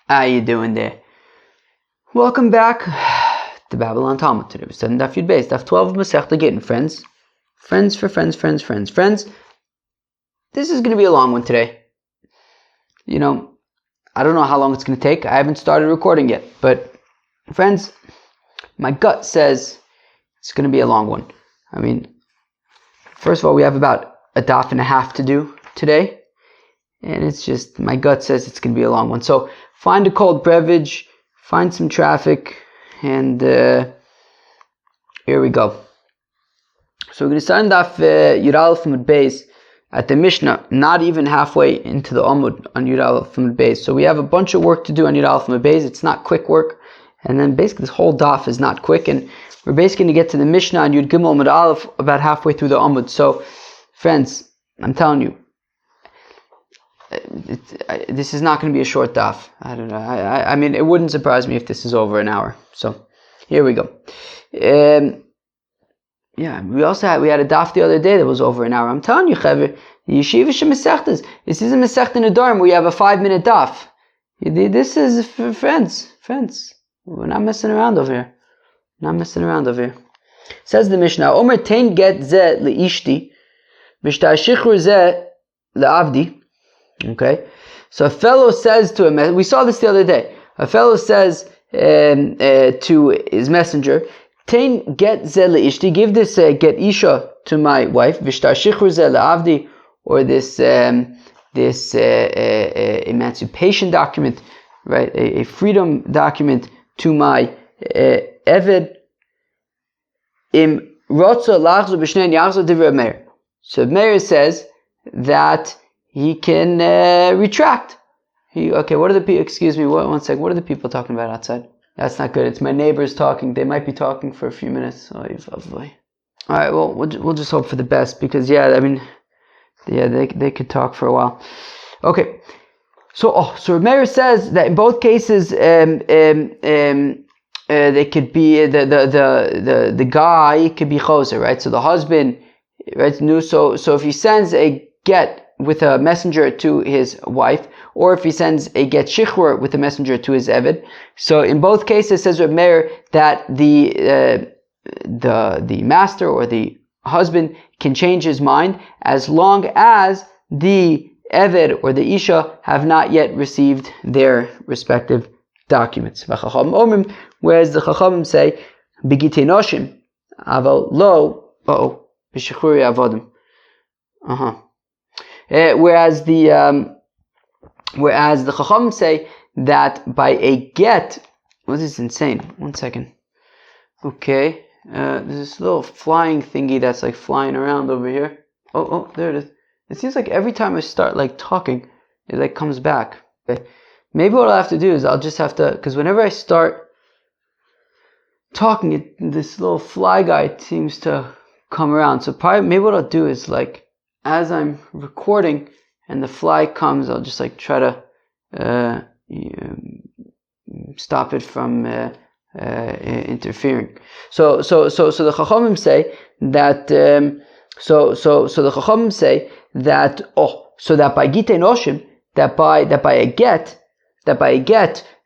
How you doing there? Welcome back to Babylon Talmud. Today we're studying Daf Yud Beis, Daf 12 of Masechta Gittin. Friends. This is going to be a long one today. I don't know how long it's going to take. I haven't started recording yet. But, friends, my gut says it's going to be a long one. First of all, we have about a daf and a half to do today. And it's just, my gut says it's going to be a long one. So, find a cold beverage, find some traffic, and here we go. So we're going to start in Daf Yud Aleph Amud Beis at the Mishnah, not even halfway into the Amud on Yud Aleph Amud Beis. So we have a bunch of work to do on Yud Aleph Amud Beis. It's not quick work, and then basically this whole Daf is not quick, and we're basically going to get to the Mishnah on Yud Gimel Amud Aleph about halfway through the Amud. So, friends, I'm telling you, this is not going to be a short daf. I don't know. It wouldn't surprise me if this is over an hour. So, here we go. We had a daf the other day that was over an hour. I'm telling you, Chaver, Yeshiva Shemesechtas. This is a Masechta Nedarim where you have a 5-minute daf. This is for friends. We're not messing around over here. Says the Mishnah, Omer tein get ze leishti, b'shtar shichur ze leavdi. Okay, so a fellow says to him, we saw this the other day, a fellow says to his messenger, Tein get ze leishti, give this get isha to my wife, v'shtar shichur ze leavdi, or this emancipation document, right, a freedom document to my eved, im rotza lachzu b'shnei yachzu divrei Meir. So Meir says that he can retract. What are the people? Excuse me, one second. What are the people talking about outside? That's not good. It's my neighbors talking. They might be talking for a few minutes. All right. Well, we'll just hope for the best because they could talk for a while. Okay. So Meir says that in both cases, they could be the guy could be choser, right? So the husband, right? So if he sends a get with a messenger to his wife, or if he sends a get shichur with a messenger to his eved. So in both cases, says Reb Meir, that the master or the husband can change his mind as long as the eved or the isha have not yet received their respective documents. Whereas the chachamim say, Gittin noshim, aval lo, b'shichuri avodim. Whereas the Chacham say that by a get, this is insane. One second. Okay, there's this little flying thingy that's like flying around over here. Oh, there it is. It seems like every time I start like talking, it like comes back. Okay. Maybe what I'll have to do is I'll just have to, because whenever I start talking, this little fly guy seems to come around. So maybe what I'll do is like, as I'm recording and the fly comes, I'll just like try to stop it from interfering. So the Chachamim say that the Chachamim say that so that by Gittin noshim, that by a get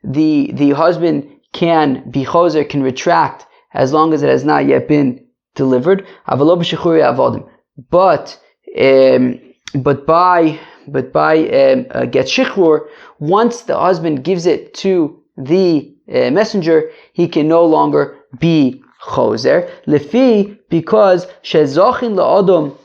the husband can be choser, can retract as long as it has not yet been delivered. Avalo b'shechuri avodim, but by get shichur, once the husband gives it to the messenger, he can no longer be choser. Lefi, because shezochin laadam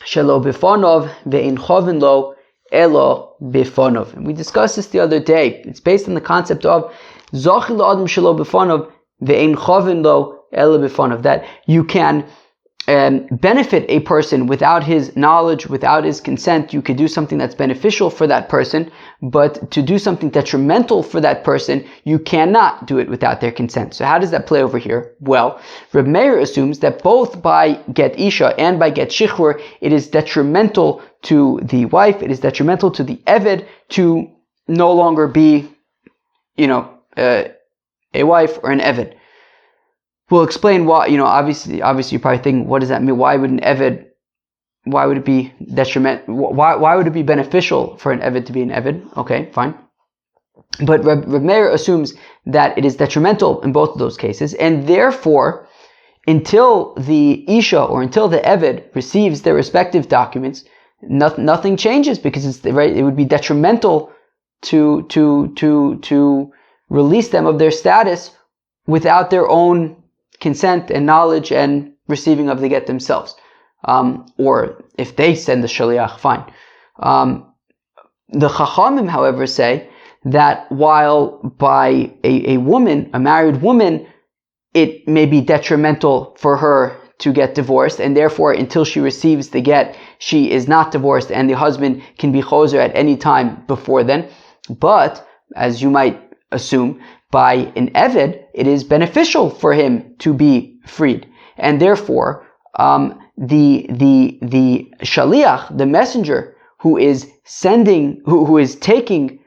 shelo bifanov ve'in chovin lo elo bifanov. And we discussed this the other day. It's based on the concept of zochin laadam shelo bifanov ve'in chovin lo elo bifanov, that you can benefit a person without his knowledge, without his consent. You could do something that's beneficial for that person, but to do something detrimental for that person, you cannot do it without their consent. So how does that play over here? Well, Reb Meir assumes that both by get isha and by get shichur, it is detrimental to the wife, it is detrimental to the eved to no longer be, a wife or an eved. We'll explain why, obviously you're probably thinking, what does that mean? Why would it be detrimental? Why would it be beneficial for an eved to be an eved? Okay, fine. But Reb Meir assumes that it is detrimental in both of those cases, and therefore, until the Isha or until the Eved receives their respective documents, nothing changes, because it would be detrimental to release them of their status without their own consent and knowledge and receiving of the get themselves. Or if they send the shaliach, fine. The Chachamim, however, say that while by a woman, a married woman, it may be detrimental for her to get divorced, and therefore until she receives the get, she is not divorced, and the husband can be choser at any time before then. But, as you might assume, by an Eved, it is beneficial for him to be freed. And therefore, the shaliach, the messenger, who is sending, who is taking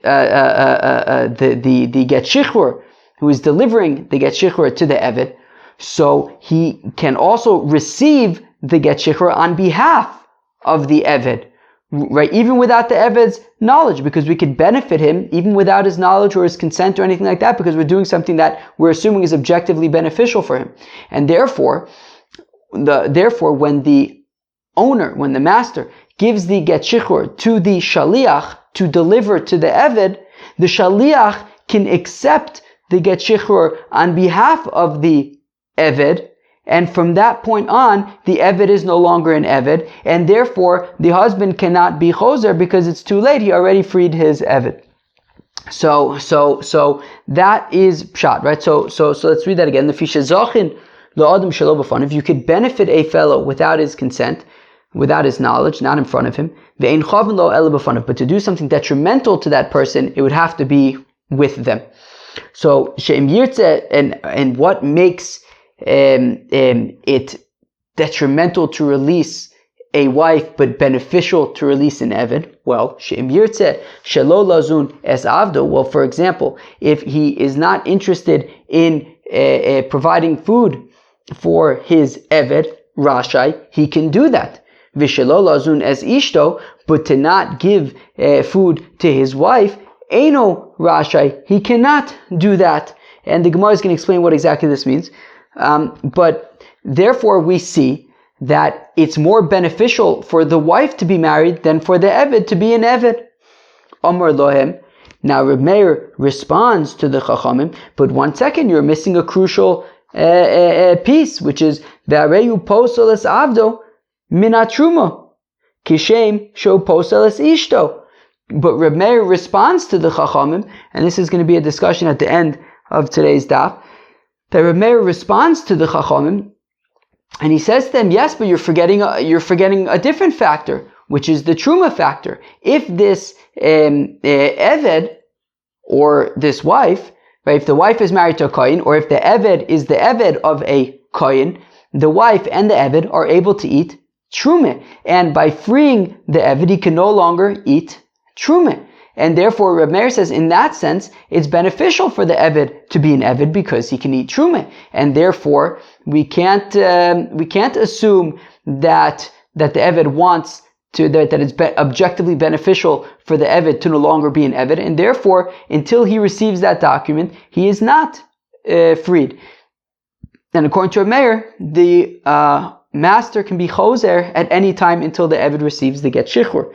the get shichur, who is delivering the get shichur to the Eved, so he can also receive the get shichur on behalf of the Eved, right? Even without the Eved's knowledge, because we could benefit him even without his knowledge or his consent or anything like that, because we're doing something that we're assuming is objectively beneficial for him. And therefore, when the owner, when the master gives the get shichur to the shaliach to deliver to the Eved, the shaliach can accept the get shichur on behalf of the Eved, and from that point on, the Eved is no longer an Eved, and therefore the husband cannot be choser because it's too late. He already freed his Eved. So that is pshat, right? So let's read that again. The fisha zachin la'adam shelo b'fanav. If you could benefit a fellow without his consent, without his knowledge, not in front of him, ve'ein chavin lo ela b'fanav. But to do something detrimental to that person, it would have to be with them. So she'im yirtzeh, and what makes it detrimental to release a wife but beneficial to release an Eved? Well, she'im yirtzeh shelo lazun es avdo. Well, for example, if he is not interested in providing food for his Eved, Rashai, he can do that. V'shelo lazun es ishto, but to not give food to his wife, Eino Rashai, he cannot do that. And the Gemara is going to explain what exactly this means. But therefore we see that it's more beneficial for the wife to be married than for the Eved to be an Eved. Amar lohem. Now Reb Meir responds to the Chachamim, but 1 second, you're missing a crucial piece, which is V'areyu posel es avdo min hatruma kishem sho posel es ishto. But Reb Meir responds to the Chachamim, and this is going to be a discussion at the end of today's daf, that Reb Meir responds to the Chachamim, and he says to them, yes, but you're forgetting a different factor, which is the truma factor. If this Eved, or this wife, right, if the wife is married to a kohen, or if the Eved is the Eved of a kohen, the wife and the Eved are able to eat truma, and by freeing the Eved, he can no longer eat truma. And therefore, Reb Meir says, in that sense, it's beneficial for the Eved to be an Eved because he can eat truma. And therefore, we can't assume that the Eved wants to, that it's objectively beneficial for the Eved to no longer be an Eved. And therefore, until he receives that document, he is not freed. And according to Reb Meir, the master can be choser at any time until the Eved receives the get shichur.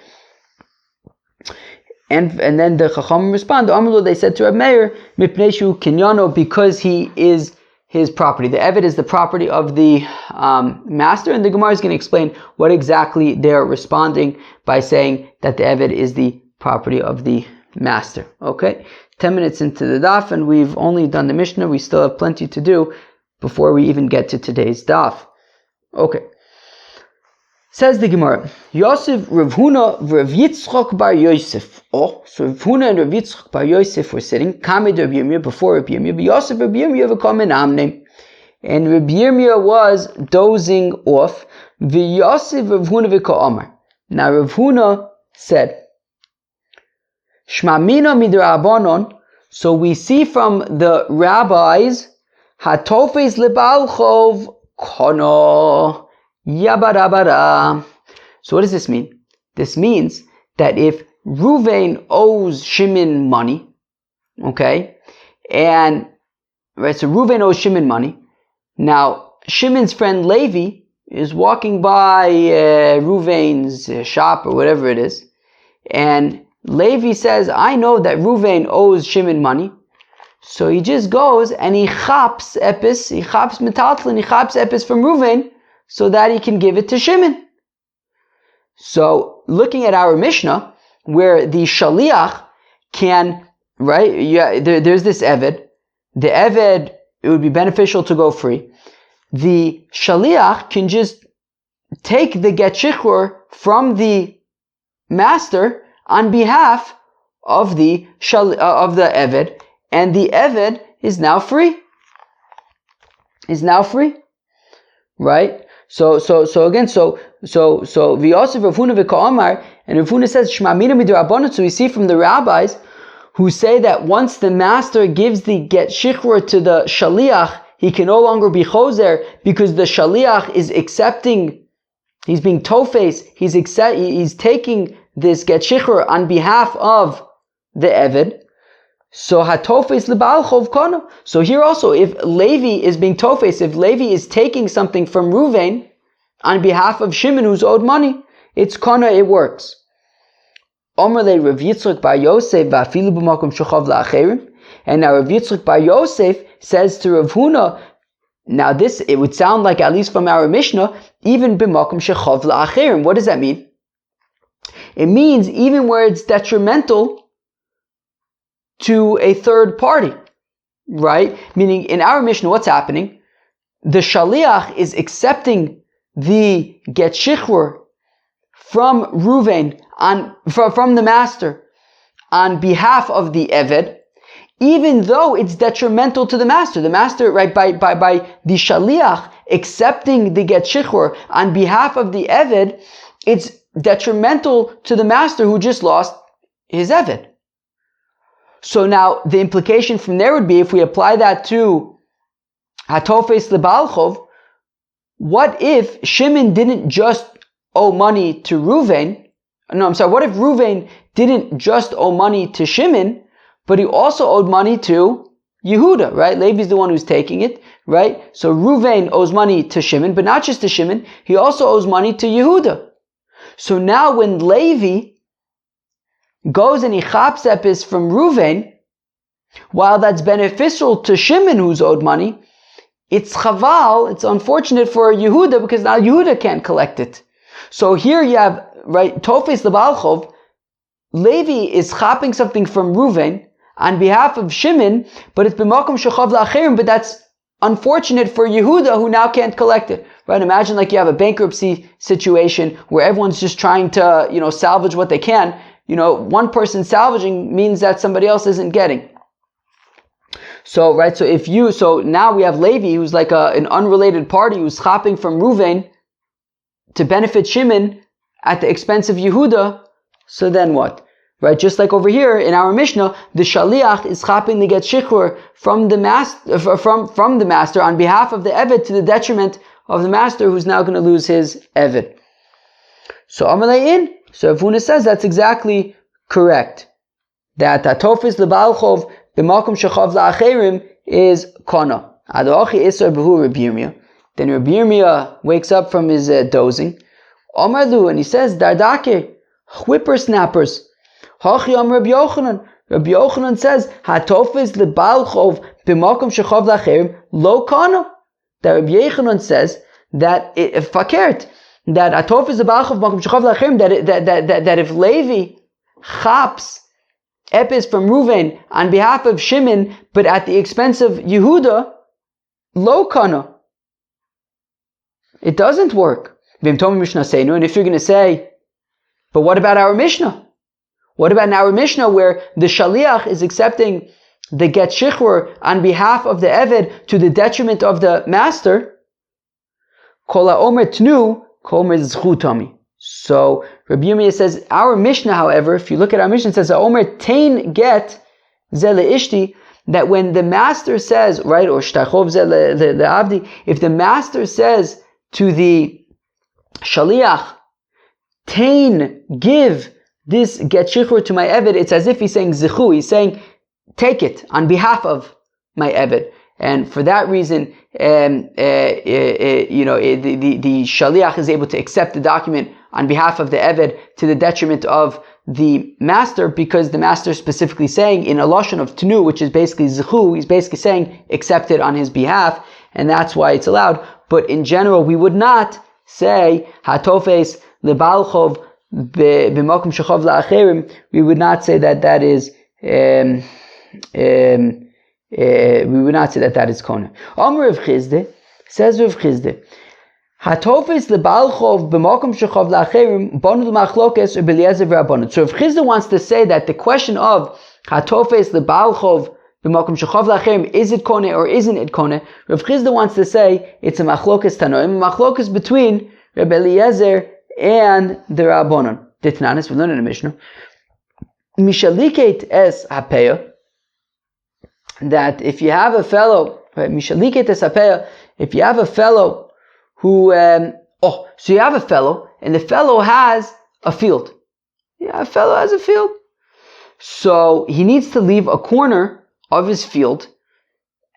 And then the Chacham respond, they said to Reb Meir, Mipneshu Kinyano, because he is his property. The Eved is the property of the master, and the Gemara is going to explain what exactly they're responding by saying that the Eved is the property of the master. Okay, 10 minutes into the daf, and we've only done the Mishnah. We still have plenty to do before we even get to today's daf. Okay. Says the Gemara, Yosef, Rav Huna, Rav Yitzchok bar Yosef. Oh, so Rav Huna and Rav Yitzchok bar Yosef were sitting, Kamed Rav Yirmiyah, before Rav Yirmiyah, but Yosef, Rav Yirmiyah, v'kom en amne. And Rav Yirmiyah was dozing off, v'Yosef Rav Huna v'ka'amar. Now Rav Huna said, Shma mina midrabanon, so we see from the rabbis, Hatofes lebalchov kono. Yabarabara. So what does this mean? This means that if Ruvain owes Shimon money, Okay? And, right, so Reuven owes Shimon money. Now, Shimon's friend Levi is walking by Reuven's shop or whatever it is. And Levi says, I know that Reuven owes Shimon money. So he just goes and he chaps epis, he chaps metaltlin, he chaps epis from Reuven so that he can give it to Shimon. So looking at our Mishnah, where the shaliach can, right, there's this eved. The eved, it would be beneficial to go free. The shaliach can just take the get shichur from the master on behalf of the eved, and the eved is now free. Right? So again, v'yosef Rav Huna v'ka'amar, and Rav Huna says shma'amina midrabanan. So we see from the rabbis who say that once the master gives the get shichur to the shaliach, he can no longer be choser because the shaliach is accepting. He's being tofes. He's taking this get shichur on behalf of the eved. So hatofes lebal chov kana. So here also, if Levi is being tofes, if Levi is taking something from Reuven on behalf of Shimon who's owed money, it's kana, it works. Omer le Rav Yitzchak bar Yosef va'afilu b'makom shechav la'acherim. And now Rav Yitzchak bar Yosef says to Rav Huna, now this, it would sound like, at least from our Mishnah, even b'makom shechav la'acherim. What does that mean? It means even where it's detrimental to a third party, right? Meaning in our Mishnah, what's happening? The shaliach is accepting the get shichur from Reuven from the master on behalf of the eved, even though it's detrimental to the master. The master, right, by the shaliach accepting the get shichur on behalf of the eved, it's detrimental to the master who just lost his eved. So now the implication from there would be, if we apply that to hatofes lebalchov, what if Shimon didn't just owe money to Reuven? What if Reuven didn't just owe money to Shimon, but he also owed money to Yehuda, right? Levi's the one who's taking it, right? So Reuven owes money to Shimon, but not just to Shimon, he also owes money to Yehuda. So now when Levi goes and he chaps epis from Reuven, while that's beneficial to Shimon who's owed money, it's chaval, it's unfortunate for Yehuda because now Yehuda can't collect it. So here you have, right, Tofes Lebalchov, Levi is chapping something from Reuven on behalf of Shimon, but it's b'makom shechav la'acherim, but that's unfortunate for Yehuda who now can't collect it. Right? Imagine like you have a bankruptcy situation where everyone's just trying to, salvage what they can. One person salvaging means that somebody else isn't getting. So, right, so now we have Levi, who's like an unrelated party, who's chapping from Reuven to benefit Shimon at the expense of Yehuda. So then what? Right, just like over here in our Mishnah, the shaliach is chapping the get shichur from the master, from the master on behalf of the eved to the detriment of the master who's now going to lose his eved. So Amalein, so Rav Huna says that's exactly correct. That atofis lebalchov b'makom shechav la'acherim is kana. Adochi isar behu Rabbi Yirmiyah. Then Rabbi Yirmiyah wakes up from his dozing. Amarlu, and he says, Dardake, whippersnappers. Hachi am Rabbi Yochanan. Rabbi Yochanan says, Hatofis lebalchov b'makom shechav la'acherim lo kana. That Rabbi Yochanan says that if fakert, that atofis lebalchov b'makom shechav la'acherim, that if Levi chaps epis from Reuven on behalf of Shimon, but at the expense of Yehuda, lo kana. It doesn't work. And if you're going to say, but what about our Mishnah? What about in our Mishnah where the shaliach is accepting the get shichur on behalf of the eved to the detriment of the master? Kol ha'omer tnu, kol omer zchutami. So Rabbi Yirmiyah says, our Mishnah, however, if you look at our Mishnah, it says, Omer tain get ze leishti, that when the master says, right, or shtachov ze le'avdi, if the master says to the shaliach, tain, give this get shichur to my eved, it's as if he's saying zichu, he's saying, take it on behalf of my Eved. And for that reason, the Shaliach is able to accept the document on behalf of the Eved to the detriment of the master, because the master is specifically saying in a lashon of Tenu, which is basically Zechu, he's basically saying accept it on his behalf, and that's why it's allowed. But in general, we would not say Hatofes lebalchov b'makom shechov la'acherim. We would not say that is we would not say that is kona. Amr Rav Chizde, says Rav Chizde, Hatofes lebalchov b'makom shechov la'acherim bonu l'machlokes u'b'eliezer v'rabbanon. So Rav Chizde wants to say that the question of Hatofes lebalchov b'makom shechov la'acherim, is it kona or isn't it kona? Rav Chizde wants to say it's a machlokes tanoim, a machlokes between Rabbi Eliezer and the Rabbanon. Ditnanis, we learn in the Mishnah. Mishaliket es hapeya, that if you have a fellow, right, Mishaliket es hapeya, if you have a fellow who, so you have a fellow, and the fellow has a field. Yeah, a fellow has a field. So he needs to leave a corner of his field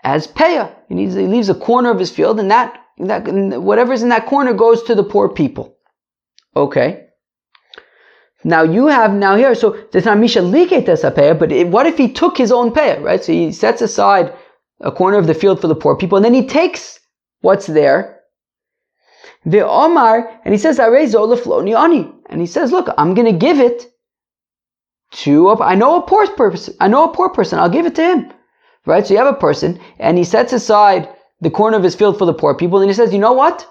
as peya. He leaves a corner of his field, and that whatever's in that corner goes to the poor people. Okay. Now here, so there's not Misha Liketes peya, but what if he took his own peya, right? So he sets aside a corner of the field for the poor people, and then he takes what's there. The Omar, and he says, and he says, look, I'm going to give it to, I know a poor person, I'll give it to him. Right? So you have a person, and he sets aside the corner of his field for the poor people, and he says, you know what?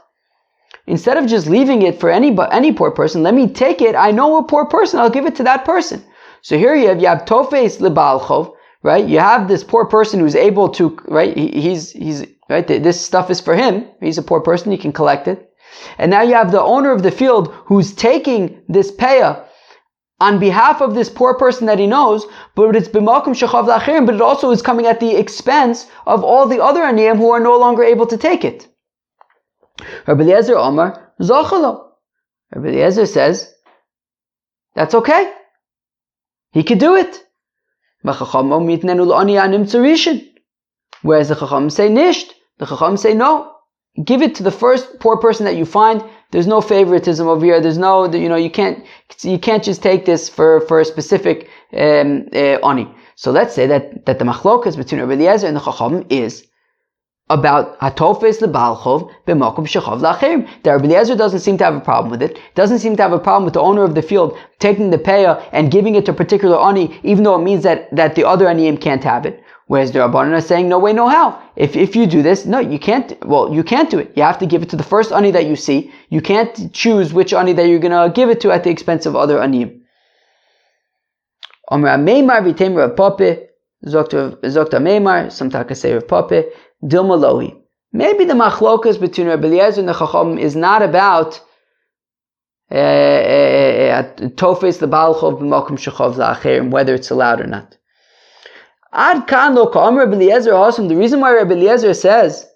Instead of just leaving it for any poor person, let me take it. I know a poor person, I'll give it to that person. So here you have Tofes lebalchov, right? You have this poor person who's able to, right? He's right. This stuff is for him. He's a poor person, he can collect it. And now you have the owner of the field who's taking this peya on behalf of this poor person that he knows, but it's b'makom shechav la'achirim, but it also is coming at the expense of all the other aniyim who are no longer able to take it. Rabbi Eliezer Omar Zochalo. Rabbi Eliezer says, that's okay. He could do it. Whereas the Chacham say nisht. The Chacham say no. Give it to the first poor person that you find. There's no favoritism over here. There's no, you can't just take this for a specific ani. So let's say that the machlokas between Rabbi Eliezer and the Chacham is about Hatofes lebalchov b'makom shechav la'achirim. That Rabbi Eliezer doesn't seem to have a problem with it. Doesn't seem to have a problem with the owner of the field taking the peya and giving it to a particular ani, even though it means that the other aniyim can't have it. Whereas the Rabbanan are saying, no way, no how. If you do this, no, you can't. Well, you can't do it. You have to give it to the first ani that you see. You can't choose which ani that you're going to give it to at the expense of other aniyim. Amar Meimar v'tem Rav Pape, Zokta Meimar, some taka say Rav Pape, Dilma Lohi. Maybe the machlokas between Rabbi Eliezer and the Chacham is not about Tofes lebalchov b'makom shechav la'achirim, whether it's allowed or not. Ad kan lo ka'am Rabbi Eliezer Hasam. The reason why Rabbi Eliezer says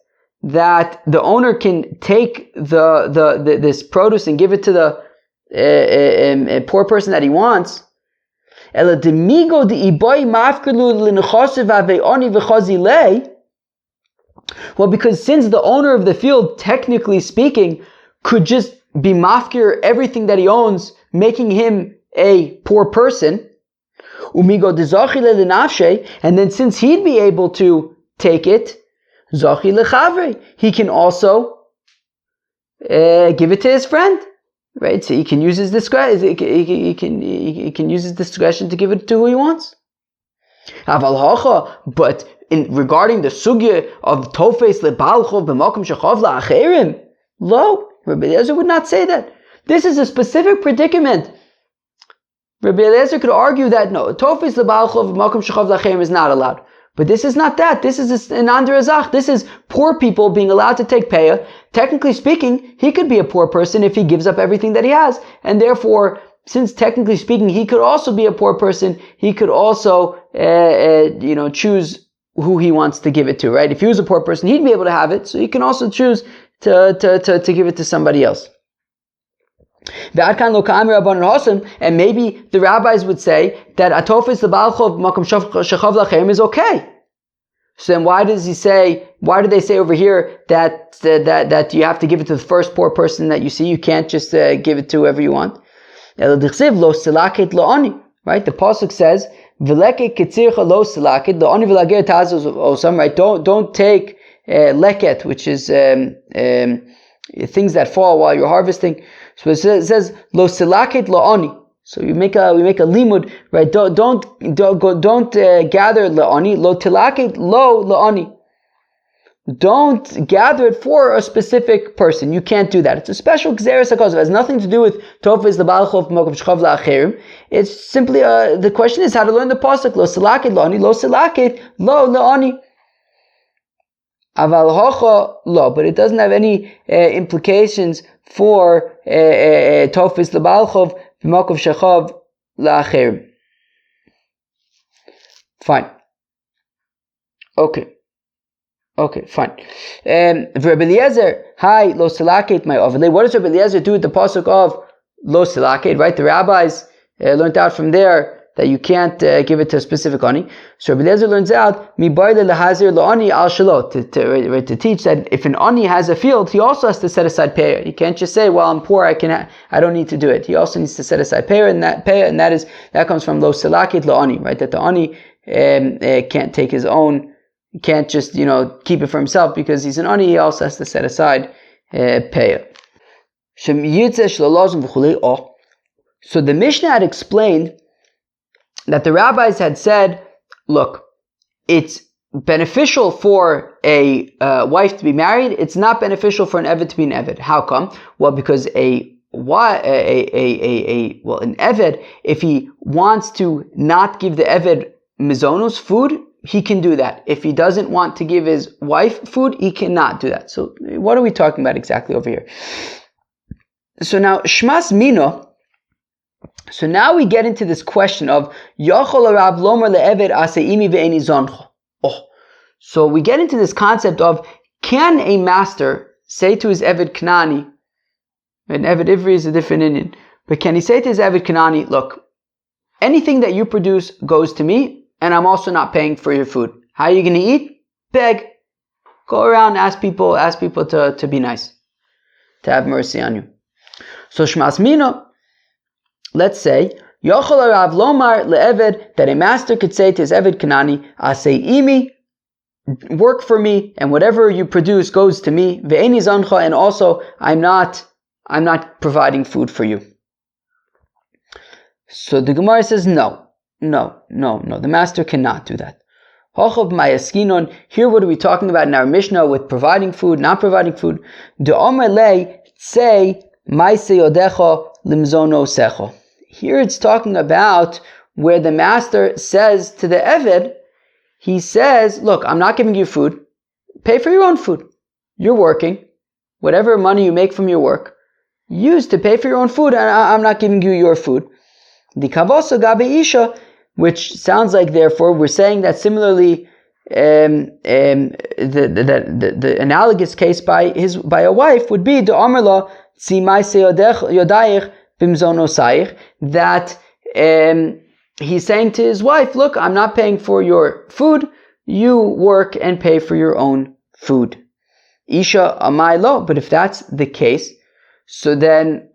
that the owner can take this produce and give it to the poor person that he wants. Well, because since the owner of the field, technically speaking, could just be mafkir everything that he owns, making him a poor person, and then since he'd be able to take it, he can also give it to his friend, right? So he can use his discretion. He can use his discretion to give it to who he wants. But regarding the sugya of Tofes lebalchov b'makom shechav la'achirim, lo, Rabbi Eliezer would not say that. This is a specific predicament. Rabbi Eliezer could argue that no, Tofes lebalchov b'makom shechav la'achirim is not allowed. But this is not that. This is an anderazach. This is poor people being allowed to take peya. Technically speaking, he could be a poor person if he gives up everything that he has. And therefore, since technically speaking, he could also be a poor person, he could also, choose who he wants to give it to, right? If he was a poor person, he'd be able to have it. So he can also choose to give it to somebody else. And maybe the rabbis would say that atofis lebalchov makom shechav lachem is okay. So then why do they say over here that you have to give it to the first poor person that you see? You can't just give it to whoever you want. Right? The pasuk says, right? Don't take leket, which is things that fall while you're harvesting. So it says lo silaket lo ani. So we make a limud, right? Don't gather la'ani, lo tilakit lo la'ani. Don't gather it for a specific person. You can't do that. It's a special gzeres hakos. It has nothing to do with tofes lebalchov makom shchav la'acherim. It's simply the question is how to learn the pasuk lo silakit la'ani, lo silakit lo la'ani. Aval hocha lo, but it doesn't have any implications for tofes lebalchov. Fine. Okay, fine. Rabbi Eliezer, hi, lo silakit my overlay. What does Rabbi Eliezer do with the pasuk of lo silakit, right? The rabbis learned out from there that you can't give it to a specific ani. So Rabbi Eliezer learns out mi barle lahazir lo ani al shalot to teach that if an ani has a field, he also has to set aside payah. He can't just say, "Well, I'm poor, I don't need to do it." He also needs to set aside payah, and that comes from lo silakit lo ani, right? That the ani can't take his own, can't just keep it for himself because he's an ani. He also has to set aside payah. So the Mishnah had explained that the rabbis had said, look, it's beneficial for a wife to be married. It's not beneficial for an eved to be an eved. How come? Well, because an eved, if he wants to not give the eved mizonos, food, he can do that. If he doesn't want to give his wife food, he cannot do that. So what are we talking about exactly over here? So now, shmas mino. So now we get into this question of Yachol Rav Lomer le'eved aseimi ve'eni zoncho. So we get into this concept of, can a master say to his eved Kanani, an eved Ivri is a different Indian, but can he say to his eved Kanani, look, anything that you produce goes to me, and I'm also not paying for your food. How are you going to eat? Beg. Go around, ask people to be nice, to have mercy on you. So Shmas Mino, let's say, Yochol Rav Lomar le'eved, that a master could say to his eved Kanani, Asei imi, work for me, and whatever you produce goes to me. Ve'eni zancha, and also I'm not providing food for you. So the Gemara says no. The master cannot do that. Hochov mayaskinon. Here, what are we talking about in our Mishnah with providing food, not providing food? De omer le say ma'ase yodecho limzono secho. Here it's talking about where the master says to the Eved, he says, look, I'm not giving you food. Pay for your own food. You're working. Whatever money you make from your work, use to pay for your own food, and I'm not giving you your food. The kavoso gabe isha, which sounds like, therefore, we're saying that similarly, the analogous case by a wife would be the amarla si ma'ase yodayich bimzonosayich, that he's saying to his wife, look, I'm not paying for your food, you work and pay for your own food. Isha amai lo, but if that's the case, so then,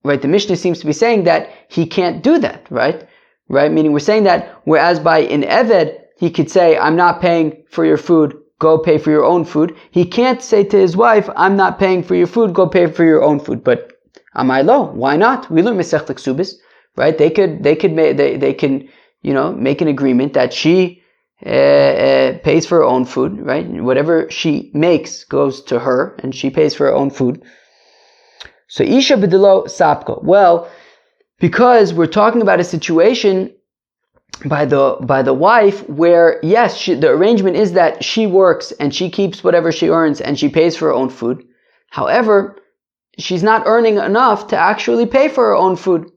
right, the Mishnah seems to be saying that he can't do that, right? Meaning we're saying that, whereas by an Eved, he could say, I'm not paying for your food, go pay for your own food. He can't say to his wife, I'm not paying for your food, go pay for your own food. But amai lo, why not? We learn Masechta Ksubis, right? They can make an agreement that she pays for her own food, right? Whatever she makes goes to her, and she pays for her own food. So Isha b'dilo sapko. Well, because we're talking about a situation by the wife where, yes, the arrangement is that she works and she keeps whatever she earns and she pays for her own food. However, she's not earning enough to actually pay for her own food.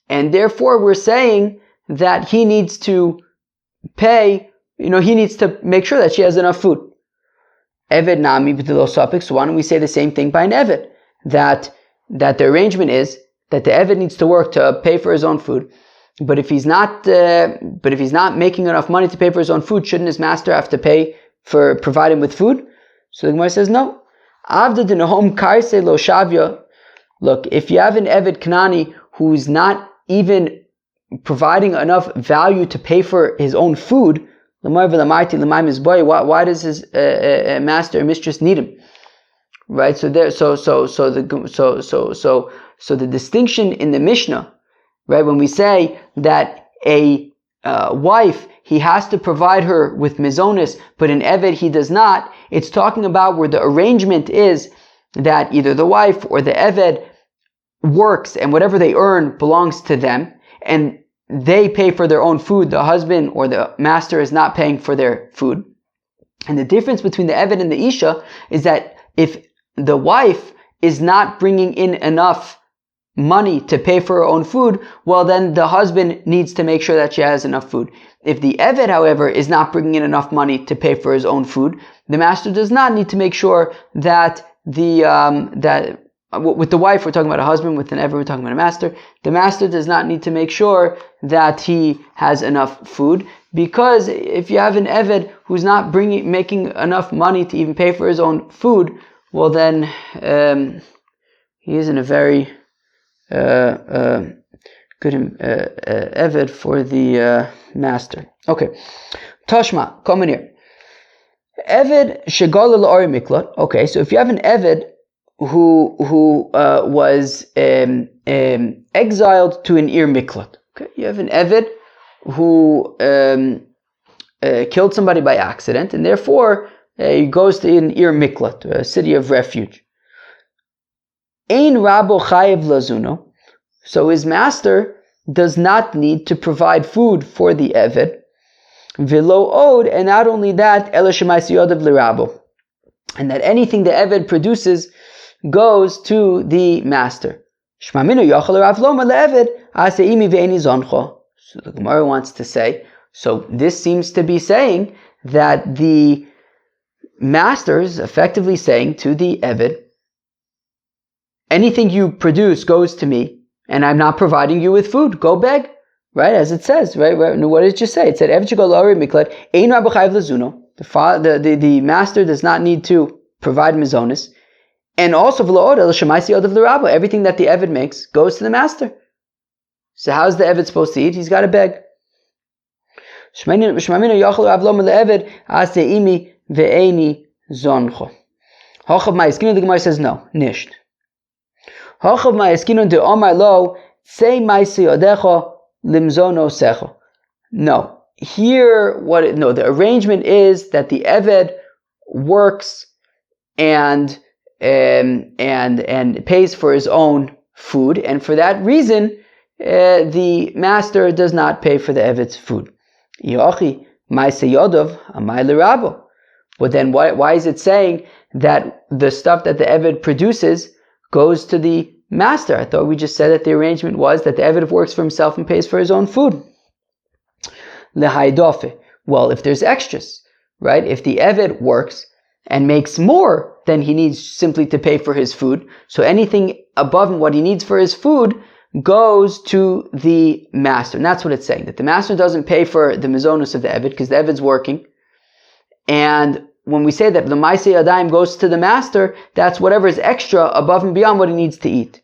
And therefore, we're saying that he needs to pay, he needs to make sure that she has enough food. Eved nami b'dilo sapik. So why don't we say the same thing by an Eved? That that the arrangement is that the Eved needs to work to pay for his own food. But if he's not making enough money to pay for his own food, shouldn't his master have to pay for providing him with food? So the Gemara says no. Look, if you have an Eved Kanani who's not even providing enough value to pay for his own food, why does his master or mistress need him? Right? So the distinction in the Mishnah, right? When we say that a wife, he has to provide her with mizonis, but an Eved he does not. It's talking about where the arrangement is that either the wife or the Eved works and whatever they earn belongs to them, and they pay for their own food. The husband or the master is not paying for their food. And the difference between the Eved and the Isha is that if the wife is not bringing in enough money to pay for her own food, well then the husband needs to make sure that she has enough food. If the Eved, however, is not bringing in enough money to pay for his own food, the master does not need to make sure that with the wife, we're talking about a husband. With an Eved, we're talking about a master. The master does not need to make sure that he has enough food, because if you have an Eved who's not making enough money to even pay for his own food, well then he isn't a very good Eved for the master. Okay, Tashma, come in here. Eved shegal l'ori miklat. Okay, so if you have an Eved who was exiled to an Ir Miklat. Okay, you have an Eved who killed somebody by accident, and therefore he goes to an Ir Miklat, a city of refuge. Ein Rabo Chayev Lazuno. So his master does not need to provide food for the Eved. Velo Od, and not only that, Ela Shemais Yodav L'Rabo, and that anything the Eved produces goes to the master. So the Gemara wants to say, so this seems to be saying that the master is effectively saying to the Eved, anything you produce goes to me, and I'm not providing you with food. Go beg. Right? As it says, right? What did it just say? It said, the master does not need to provide mizonis. And also, everything that the Eved makes goes to the master. So how's the Eved supposed to eat? He's got to beg. The Gemara says no, nisht. No. Here, the arrangement is that the Eved works and pays for his own food, and for that reason, the master does not pay for the Eved's food. But then why is it saying that the stuff that the Eved produces goes to the master? I thought we just said that the arrangement was that the Eved works for himself and pays for his own food. Well, if there's extras, right? If the Eved works and makes more than he needs simply to pay for his food, so anything above what he needs for his food goes to the master. And that's what it's saying, that the master doesn't pay for the mizonus of the Eved because the Eved's working. And when we say that the Maaseh Yadayim goes to the master, that's whatever is extra above and beyond what he needs to eat.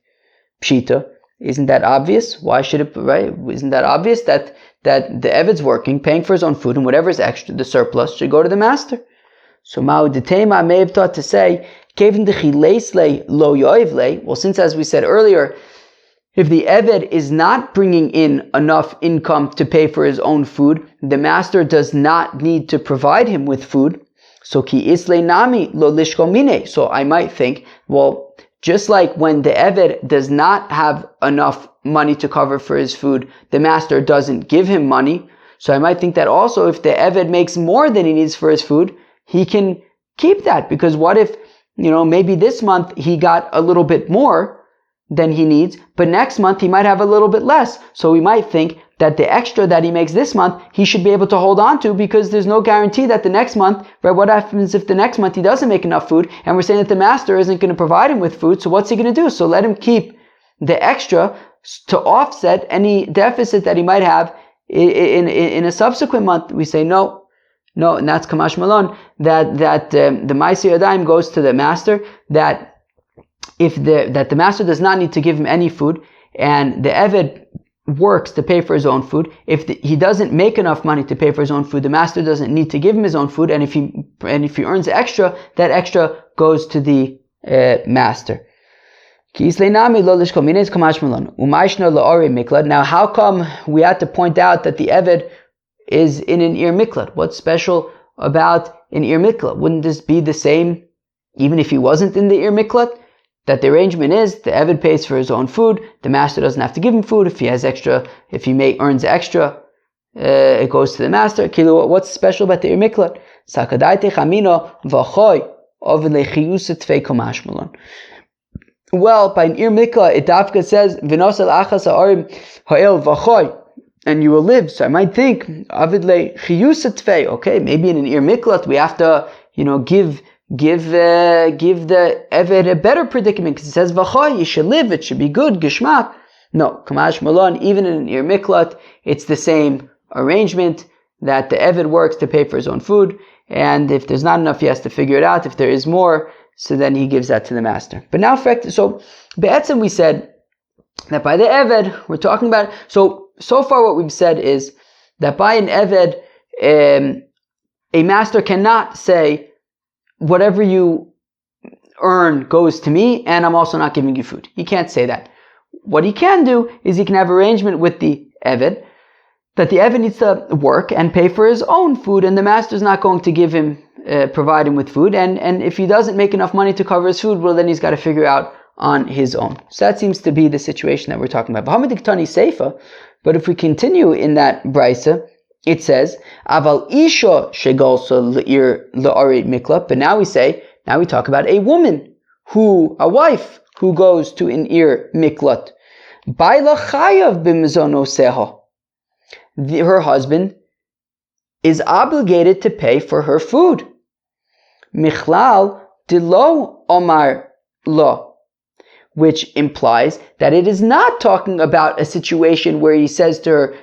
Pshita, isn't that obvious? Why should it, right? Isn't that obvious that the Eved's working, paying for his own food, and whatever is extra, the surplus, should go to the master? So Ma'uditema may have taught to say, well, since as we said earlier, if the Eved is not bringing in enough income to pay for his own food, the master does not need to provide him with food. So ki isle nami lo lishkomine. So I might think, well, just like when the Eved does not have enough money to cover for his food, the master doesn't give him money. So I might think that also if the Eved makes more than he needs for his food, he can keep that. Because what if, maybe this month he got a little bit more than he needs, but next month he might have a little bit less. So we might think that the extra that he makes this month, he should be able to hold on to, because there's no guarantee that the next month, right, what happens if the next month he doesn't make enough food, and we're saying that the master isn't going to provide him with food, so what's he going to do? So let him keep the extra to offset any deficit that he might have in a subsequent month. We say no, and that's Kamash Malon, that the Ma'aser Yadayim goes to the master, that the master does not need to give him any food, and the Eved works to pay for his own food. If he doesn't make enough money to pay for his own food, the master doesn't need to give him his own food, and if he earns extra, that extra goes to the master. Now, how come we had to point out that the Eved is in an Ir Miklat? What's special about an Ir Miklat? Wouldn't this be the same even if he wasn't in the Ir Miklat? That the arrangement is the Eved pays for his own food, the master doesn't have to give him food. If he has extra, if he earns extra, it goes to the master. What's special about the Ir Miklat? Well, by an Ir Miklat, it dafka says, V'nosel achas ha'arim ha'el v'choy, and you will live. So I might think, Avid le chiyusa tvei. Okay, maybe in an Ir Miklat we have to, give the Eved a better predicament, because it says v'choy, you should live, it should be good, geshmak. No, Kamash Malon, even in an Ir Miklat, it's the same arrangement, that the Eved works to pay for his own food, and if there's not enough, he has to figure it out. If there is more, so then he gives that to the master. But now, so Be'etzim we said that by the Eved, we're talking about, so far what we've said is that by an Eved, a master cannot say, whatever you earn goes to me, and I'm also not giving you food. He can't say that. What he can do is he can have arrangement with the Eved, that the Eved needs to work and pay for his own food, and the master's not going to give him, provide him with food, and if he doesn't make enough money to cover his food, well, then he's got to figure out on his own. So that seems to be the situation that we're talking about. But if we continue in that brisa, it says, Aval isha shegolsa le'ari mikla. But now we talk about a woman, a wife who goes to an ir miklat. Baila chayav b'mizonoseha. Her husband is obligated to pay for her food. Michlal dilo omar lo, which implies that it is not talking about a situation where he says to her,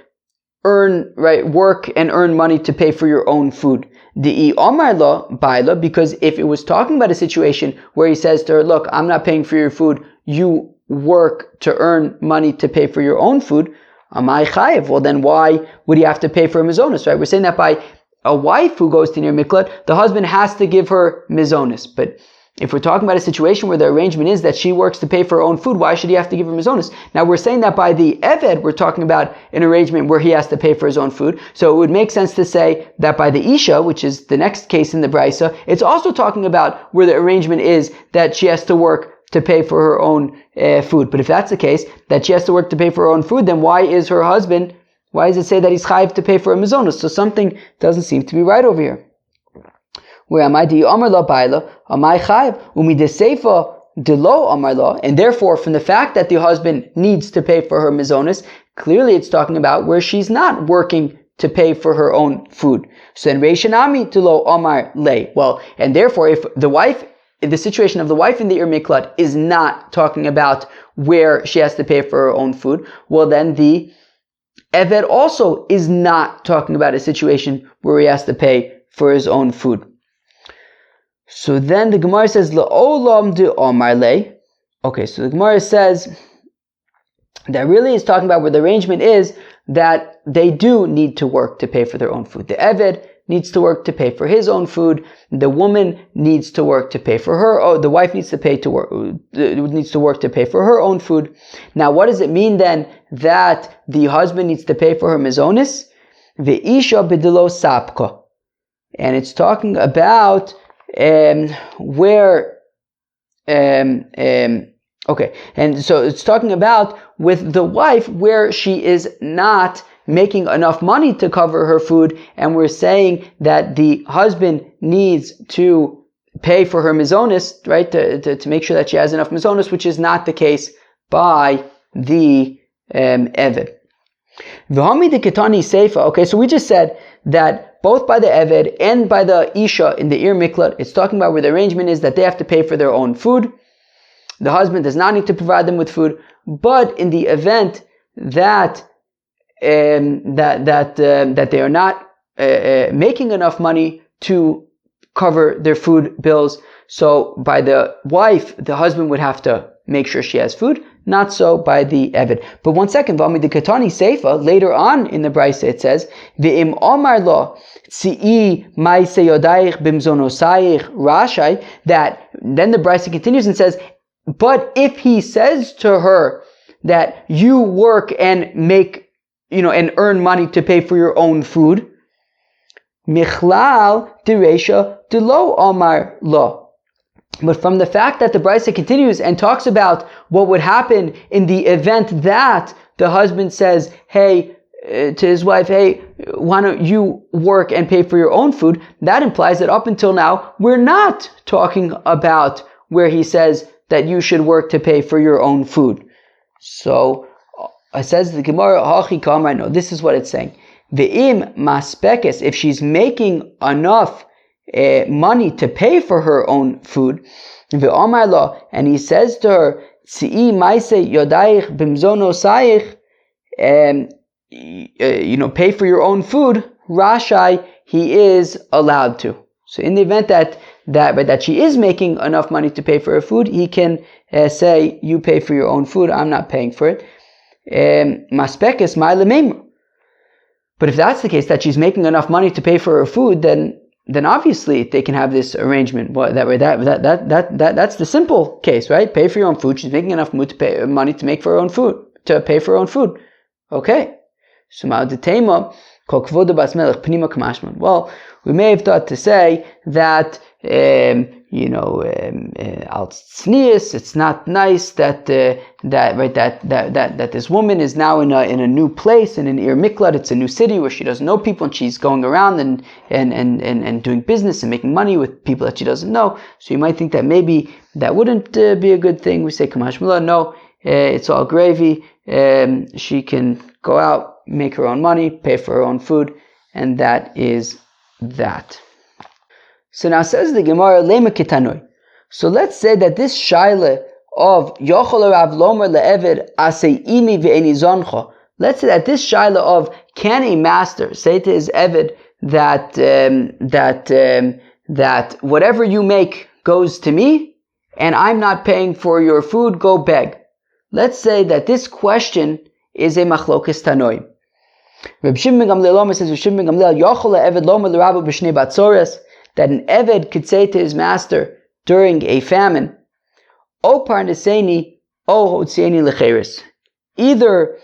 work and earn money to pay for your own food. Di omar lo baila, because if it was talking about a situation where he says to her, look, I'm not paying for your food, you work to earn money to pay for your own food, amai chayev. Well, then why would he have to pay for mizonos, right? We're saying that by a wife who goes to Nir Miklat, the husband has to give her mizonos. But if we're talking about a situation where the arrangement is that she works to pay for her own food, why should he have to give her mizonos? Now we're saying that by the Eved, we're talking about an arrangement where he has to pay for his own food. So it would make sense to say that by the Isha, which is the next case in the Brisa, it's also talking about where the arrangement is that she has to work to pay for her own food. But if that's the case, that she has to work to pay for her own food, then why does it say that he's chayiv to pay for a mizonos? So something doesn't seem to be right over here. Where am I? Amar la baila, am I chayiv? Umideseifa delo amar la, and therefore from the fact that the husband needs to pay for her mizonos, clearly it's talking about where she's not working to pay for her own food. So then reishanami delo amar le. Well, and therefore if the situation of the wife in the Ir Miklat is not talking about where she has to pay for her own food, well then the Eved also is not talking about a situation where he has to pay for his own food. So then the Gemara says, La'olam de Omar le. Okay, so the Gemara says that really is talking about where the arrangement is that they do need to work to pay for their own food. The Eved needs to work to pay for his own food. The woman needs to work to pay for her. The wife needs to work to pay for her own food. Now, what does it mean then that the husband needs to pay for her mizonis? Ve'isha b'dilo sapka, and it's talking about okay, and so it's talking about with the wife where she is not making enough money to cover her food, and we're saying that the husband needs to pay for her mizonis, right, to make sure that she has enough mizonis, which is not the case by the Eved. V'hami de ketani seifa. Okay, so we just said that both by the Eved and by the Isha in the Ir Miklat, it's talking about where the arrangement is that they have to pay for their own food. The husband does not need to provide them with food. But in the event that that they are not making enough money to cover their food bills, so by the wife, the husband would have to make sure she has food. Not so by the Eved. But one second, V'ami de Ketani Seifa, later on in the Brisa it says, V'im Omar lo tzi'i ma'aseh yodaych b'mzonosayich rashai, that then the Brisa continues and says, but if he says to her that you work and make, and earn money to pay for your own food, Michlal Diresha Delo Omar Lo. But from the fact that the Brisa continues and talks about what would happen in the event that the husband says, hey, to his wife, hey, why don't you work and pay for your own food? That implies that up until now, we're not talking about where he says that you should work to pay for your own food. So, it says the Gemara, Hachi Kamar, no, this is what it's saying. Ve'im maspekes, if she's making enough money to pay for her own food, ve'omar lo, and he says to her, Tzi'i ma'aseh yodaych b'mzonosayich, pay for your own food, Rashai, he is allowed to. So in the event that she is making enough money to pay for her food, he can say, you pay for your own food, I'm not paying for it. Maspekes ma'alemeimur. But if that's the case, that she's making enough money to pay for her food, then obviously they can have this arrangement. That's the simple case, right? Pay for your own food. She's making enough money to pay for her own food, to pay for her own food. Okay. So well, we may have thought to say that al tznius, it's not nice that this woman is now in a new place, in an Ir Miklat. It's a new city where she doesn't know people, and she's going around and doing business and making money with people that she doesn't know. So you might think that maybe that wouldn't be a good thing. We say Kamash Mila, no, it's all gravy. She can go out, make her own money, pay for her own food, and that is that. So now says the Gemara, Lema Kitanoi. So let's say that this shaila of Yochol Rav Lomer le'eved asei imi ve'eni zoncha. Let's say that this shaila of can a master say to his eved that whatever you make goes to me, and I'm not paying for your food, go beg. Let's say that this question is a machlokes tanoim. Reb Shimon ben Gamliel says, Reb Shimon ben Gamliel, Yochol le'eved Lomer le'rabba b'shnei batzores, that an Eved could say to his master during a famine, O parneseni, O hotzieni lecheres. Either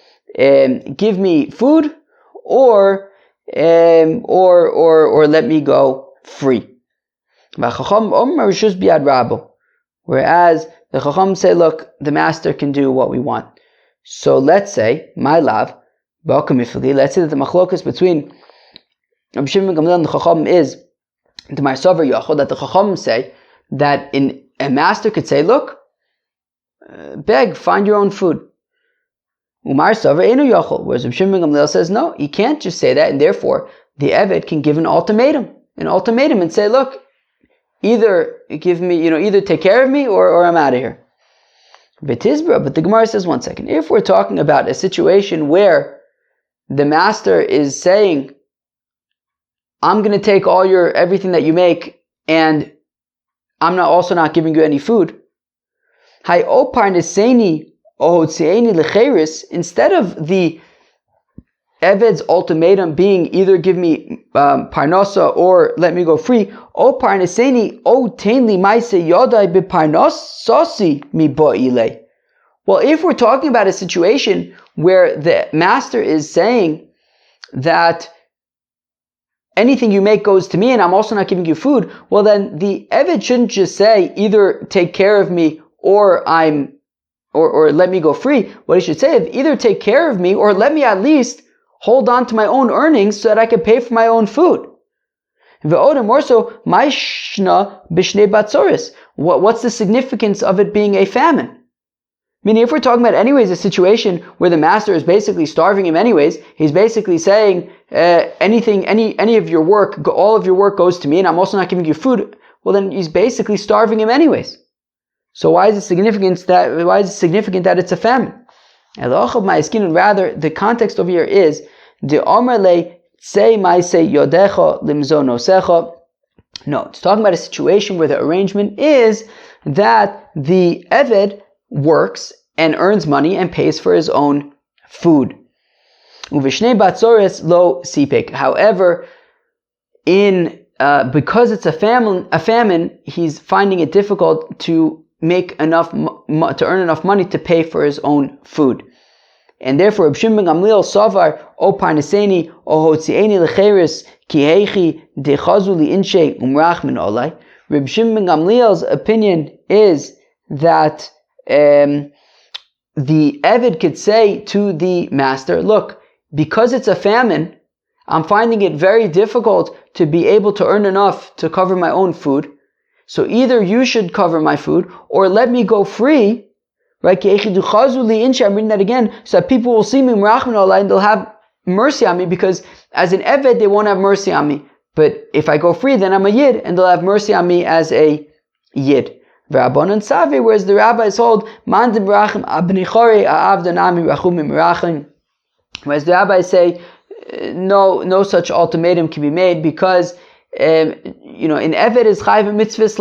give me food or let me go free. Whereas the Chacham say, look, the master can do what we want. So let's say, my love, let's say that the machlokas between Rabbi Shimon ben Gamliel and the Chacham is the Marsavar Yachol, that the Chacham say that a master could say, look, beg, find your own food. Umar Savar Einu Yachol, whereas Rabbi Shimon ben Gamliel says, no, he can't just say that, and therefore the Eved can give an ultimatum and say, look, either give me, either take care of me or I'm out of here. But the Gemara says, one second, if we're talking about a situation where the master is saying, I'm going to take everything that you make, and I'm also not giving you any food. Instead of the Eved's ultimatum being either give me parnasa or let me go free, well, if we're talking about a situation where the master is saying that anything you make goes to me and I'm also not giving you food, well then the Eved shouldn't just say either take care of me or let me go free. What he should say is either take care of me or let me at least hold on to my own earnings so that I can pay for my own food. More so, what's the significance of it being a famine? Meaning, if we're talking about anyways a situation where the master is basically starving him anyways, he's basically saying, any of your work, all of your work goes to me, and I'm also not giving you food. Well, then he's basically starving him anyways. So why is it significant that it's a famine? Rather, the context over here is the Omerle say maise yodecha limzonosecha. No, it's talking about a situation where the arrangement is that the Eved works and earns money and pays for his own food. Uvishnei batzores lo sipek. However, because it's a famine, he's finding it difficult to make enough to earn enough money to pay for his own food. And therefore, Reb Shimon ben Gamliel savar o parneseni o hotzieni lecheres ki heichi dechazu li inshe umrach min olai. Reb Shimon ben Gamliel's opinion is that the Eved could say to the master, look, because it's a famine, I'm finding it very difficult to be able to earn enough to cover my own food. So either you should cover my food or let me go free. Right? I'm reading that again so that people will see me and they'll have mercy on me, because as an Eved they won't have mercy on me. But if I go free, then I'm a Yid and they'll have mercy on me as a Yid. Whereas the rabbis hold, whereas the rabbis say, no such ultimatum can be made, because in Eved is chayiv in mitzvahs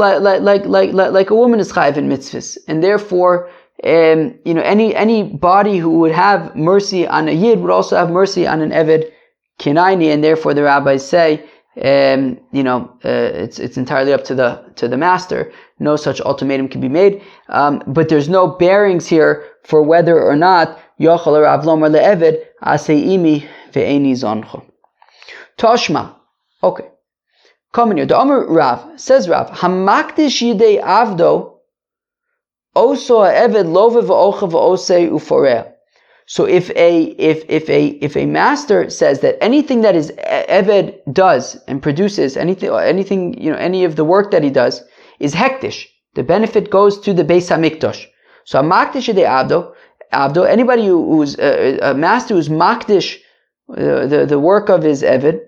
like a woman is chayiv in mitzvahs, and therefore any body who would have mercy on a Yid would also have mercy on an Eved Kinaini, and therefore the rabbis say it's entirely up to the master. No such ultimatum can be made, but there's no bearings here for whether or not Yochel Rav Lomer leEved Aseimi ve'eni zoncho. Toshma. Okay. Come here. The Omer Rav says Hamakdish Yidei Avdo Oso Eved Love v'Ocha v'Osei Uforea. So if a master says that anything that his Eved does and produces, anything any of the work that he does is hektish, the benefit goes to the Beis Hamikdash. So Hamakdish Yidei Avdo, anybody who's a master who's makdish the work of his Eved.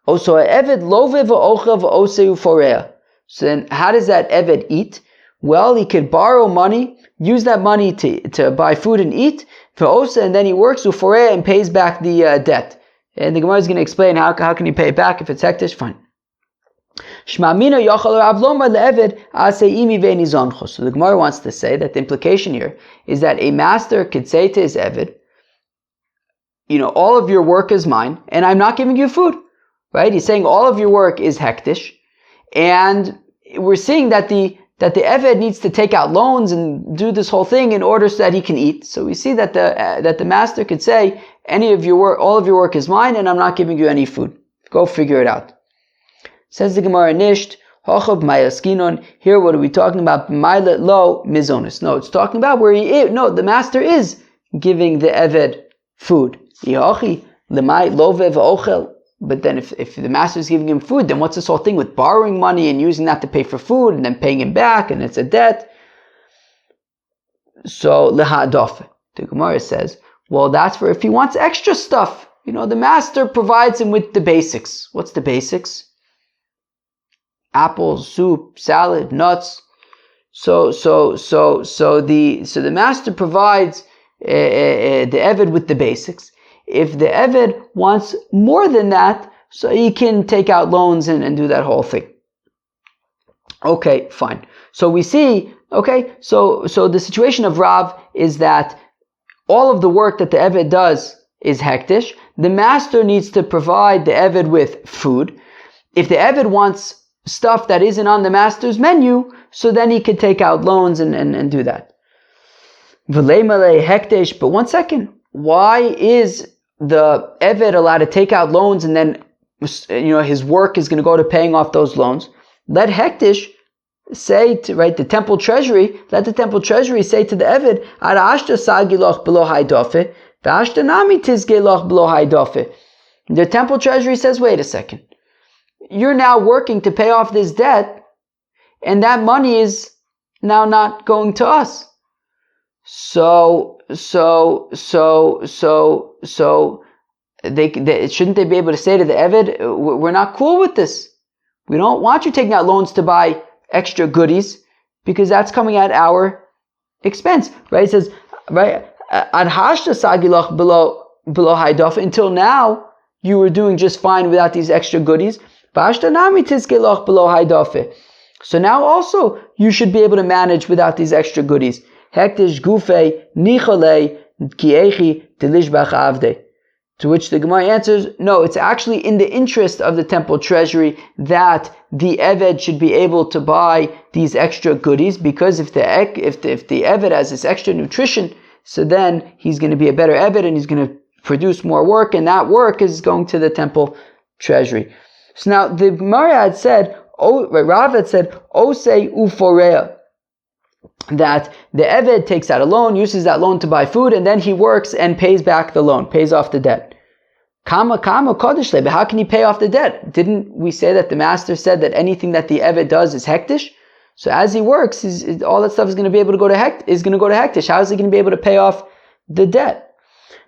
Also, Eved love v'ocha v'osei uforea. So then, how does that Eved eat? Well, he could borrow money, use that money to buy food and eat, v'osa, and then he works uforea and pays back the debt. And the Gemara is going to explain how can he pay it back if it's hektish. Fine. Shma'amina yochal Rav Lomer leEved aseimi ve'eni zoncho. So the Gemara wants to say that the implication here is that a master could say to his Eved, all of your work is mine, and I'm not giving you food. Right? He's saying all of your work is hektish, and we're seeing that the Eved needs to take out loans and do this whole thing in order so that he can eat. So we see that the master could say, all of your work is mine, and I'm not giving you any food. Go figure it out. Says the Gemara, Nisht, Hochav Mayaskinon. Here, what are we talking about? Mailet lo mizonis. No, it's talking about where the master is giving the Eved food. Yochi lemai love v'ochel. But then if the master is giving him food, then what's this whole thing with borrowing money and using that to pay for food and then paying him back, and it's a debt? So leha'adof. The Gemara says, well, that's for if he wants extra stuff. The master provides him with the basics. What's the basics? Apples, soup, salad, nuts. So the master provides the Eved with the basics. If the Eved wants more than that, so he can take out loans and do that whole thing. Okay, fine. So we see, so the situation of Rav is that all of the work that the Eved does is hektish. The master needs to provide the Eved with food. If the Eved wants stuff that isn't on the master's menu, so then he can take out loans and do that. But one second, why is the Eved allowed to take out loans and then his work is going to go to paying off those loans? Let hektish say to the temple treasury. Let the temple treasury say to the Eved, "Ara ashta sagiloch below haydofe, v'ashta nami tizgeloch below haydofe." The temple treasury says, "Wait a second, you're now working to pay off this debt, and that money is now not going to us. So they shouldn't they be able to say to the Eved, we're not cool with this. We don't want you taking out loans to buy extra goodies because that's coming at our expense, right? It says, right, until now you were doing just fine without these extra goodies. So now also you should be able to manage without these extra goodies. To which the Gemara answers, no, it's actually in the interest of the temple treasury that the Eved should be able to buy these extra goodies, because if the Eved has this extra nutrition, so then he's going to be a better Eved and he's going to produce more work, and that work is going to the temple treasury. So now the Gemara had said, Rav had said, Osei uforea, that the Eved takes out a loan, uses that loan to buy food, and then he works and pays back the loan, pays off the debt. Kama kodesh le, but how can he pay off the debt? Didn't we say that the master said that anything that the Eved does is hektish? So as he works, all that stuff is going to be able to go to hektish. How is he going to be able to pay off the debt?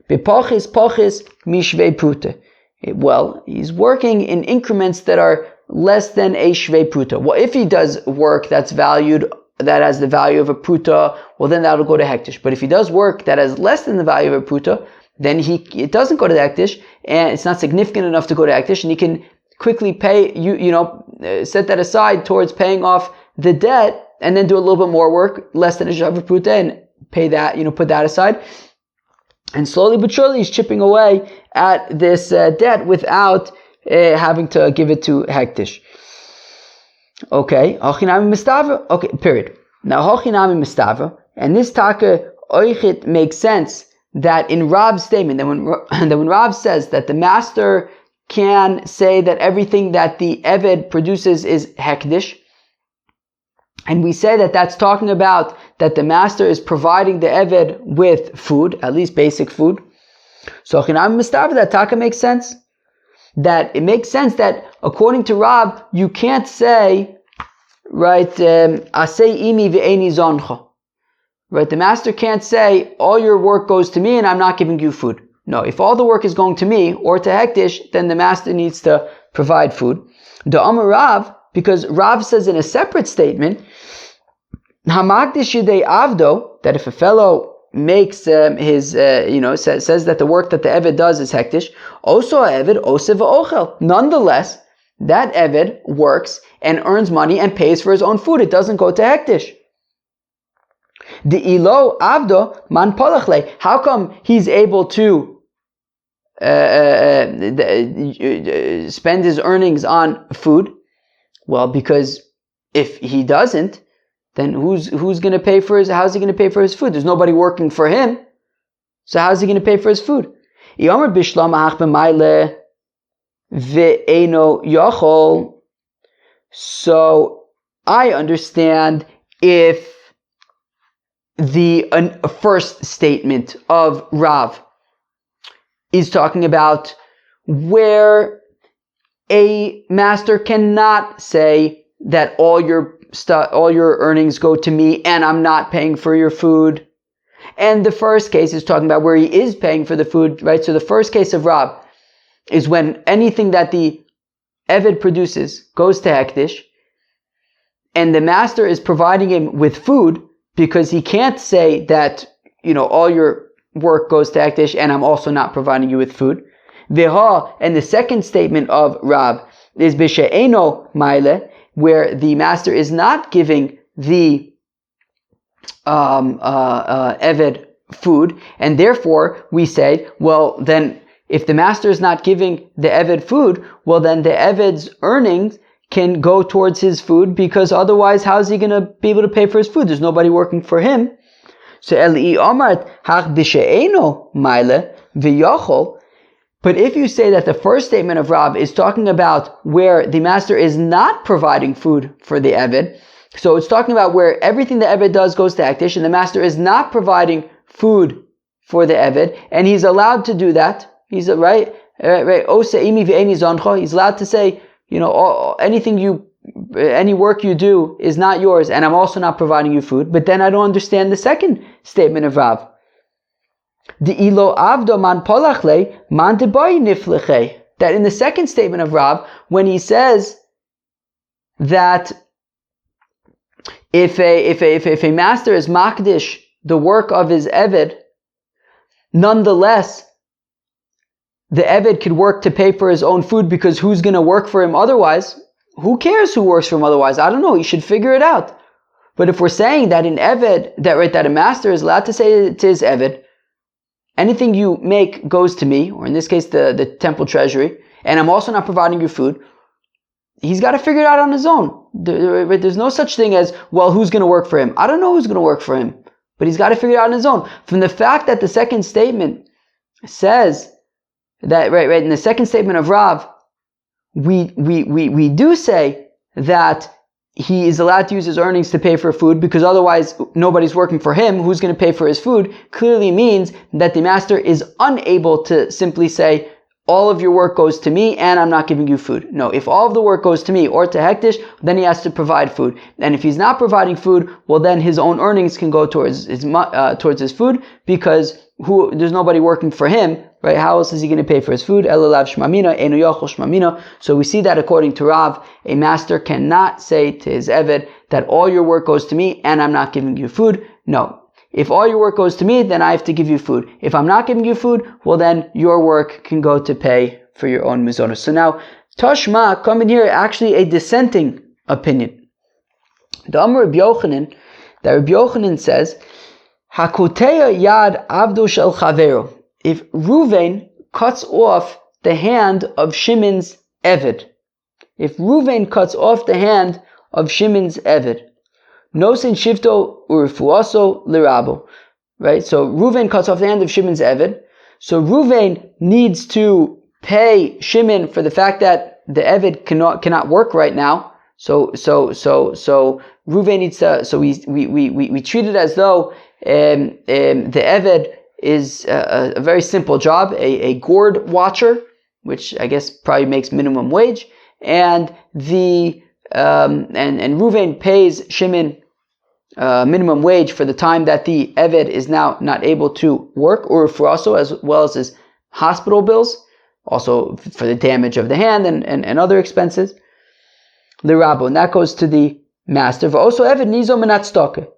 Bepochis pochis mishvei pruta. Well, he's working in increments that are less than a shvei pruta. Well, if he does work that has the value of a pruta, well then that'll go to hektish. But if he does work that has less than the value of a pruta, then it doesn't go to the hektish, and it's not significant enough to go to hektish, and he can quickly pay, set that aside towards paying off the debt, and then do a little bit more work, less than a shav pruta, and pay that, put that aside. And slowly but surely he's chipping away at this debt without having to give it to hektish. Okay, hochinami mistava. Okay, period. Now hochinami mistava, and this taka oichit makes sense that in Rav's statement, that when Rav says that the master can say that everything that the Eved produces is hekdish, and we say that that's talking about that the master is providing the Eved with food, at least basic food. So hochinami mistava, that taka makes sense. That it makes sense that according to Rav, you can't say, right, asei imi ve'eni zoncha. Right, the master can't say, all your work goes to me and I'm not giving you food. No, if all the work is going to me or to hektish, then the master needs to provide food. The Amar Rav, because Rav says in a separate statement, Hamakdish yidei avdo, that if a fellow makes says that the work that the Eved does is hektish, also Eved ose v'ochel. Nonetheless, that Eved works and earns money and pays for his own food. It doesn't go to hektish. The ilo avdo man polachle. How come he's able to spend his earnings on food? Well, because if he doesn't, then who's going to pay for how's he going to pay for his food? There's nobody working for him. So how's he going to pay for his food? So I understand if the first statement of Rav is talking about where a master cannot say that all your earnings go to me and I'm not paying for your food. And the first case is talking about where he is paying for the food, right? So the first case of Rav is when anything that the Eved produces goes to hektish, and the master is providing him with food, because he can't say that, all your work goes to hektish and I'm also not providing you with food. Veha, and the second statement of Rav is b'she'eno maile, where the master is not giving the Eved food, and therefore we say, well then, if the master is not giving the Eved food, well then the Eved's earnings can go towards his food, because otherwise how is he going to be able to pay for his food? There's nobody working for him. So Eli Omart hach b'she'eno maile v'yachol. But if you say that the first statement of Rav is talking about where the master is not providing food for the Eved, so it's talking about where everything the Eved does goes to hektish, and the master is not providing food for the Eved, and he's allowed to do that. He's right. He's allowed to say, anything you any work you do is not yours, and I'm also not providing you food. But then I don't understand the second statement of Rav. That in the second statement of Rav, when he says that if a master is makdish the work of his eved, nonetheless the eved could work to pay for his own food, because who's going to work for him otherwise? Who cares who works for him otherwise? I don't know. He should figure it out. But if we're saying that an eved, that a master is allowed to say to his eved, anything you make goes to me, or in this case the temple treasury, and I'm also not providing you food, he's got to figure it out on his own. There's no such thing as, well, who's going to work for him? I don't know who's going to work for him, but he's got to figure it out on his own. From the fact that the second statement says that, right, in the second statement of Rav, we do say that he is allowed to use his earnings to pay for food, because otherwise nobody's working for him. Who's going to pay for his food? Clearly means that the master is unable to simply say, all of your work goes to me and I'm not giving you food. No, if all of the work goes to me or to Hektish, then he has to provide food. And if he's not providing food, well, then his own earnings can go towards his food, because there's nobody working for him, right? How else is he going to pay for his food? So we see that according to Rav, a master cannot say to his eved that all your work goes to me and I'm not giving you food. No. If all your work goes to me, then I have to give you food. If I'm not giving you food, well, then your work can go to pay for your own mizonah. So now, Tashma, come in here, actually a dissenting opinion. The Amr Rabbi Yochanan, that Rabbi Yochanan says, Hakoteya yad avdo shel chavero. If Reuven cuts off the hand of Shimon's eved, if Reuven cuts off the hand of Shimon's eved, Nosin shifto urefuaso lirabo. Right? So Reuven cuts off the hand of Shimon's eved. So Reuven needs to pay Shimon for the fact that the eved cannot work right now. So Reuven needs to. So we treat it as though the eved is a very simple job, a gourd watcher, which I guess probably makes minimum wage, and and Reuven pays Shimon minimum wage for the time that the eved is now not able to work, or for also as well as his hospital bills, also for the damage of the hand and other expenses. L'rabo, and that goes to the master. Also, eved nizo menat stoke,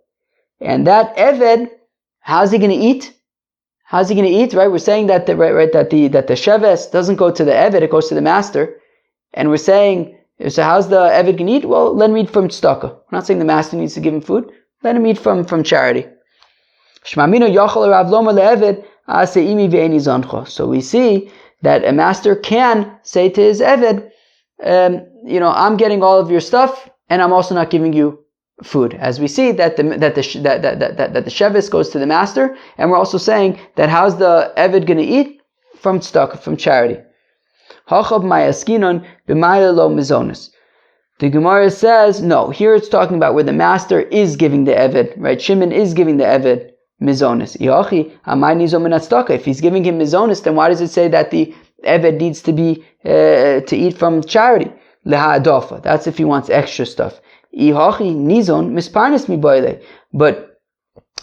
and that eved, how's he going to eat? How's he going to eat? Right, we're saying that the sheves doesn't go to the eved; it goes to the master, and we're saying, so how's the eved going to eat? Well, let him eat from tzedakah. We're not saying the master needs to give him food. Let him eat from charity. So we see that a master can say to his eved, I'm getting all of your stuff, and I'm also not giving you food. As we see that the shevis goes to the master, and we're also saying that how's the eved going to eat? From tzedakah, from charity. The Gemara says, no, here it's talking about where the master is giving the eved, right? Shimon is giving the eved mizonis. If he's giving him mizonis, then why does it say that the eved needs to be to eat from charity? That's if he wants extra stuff. But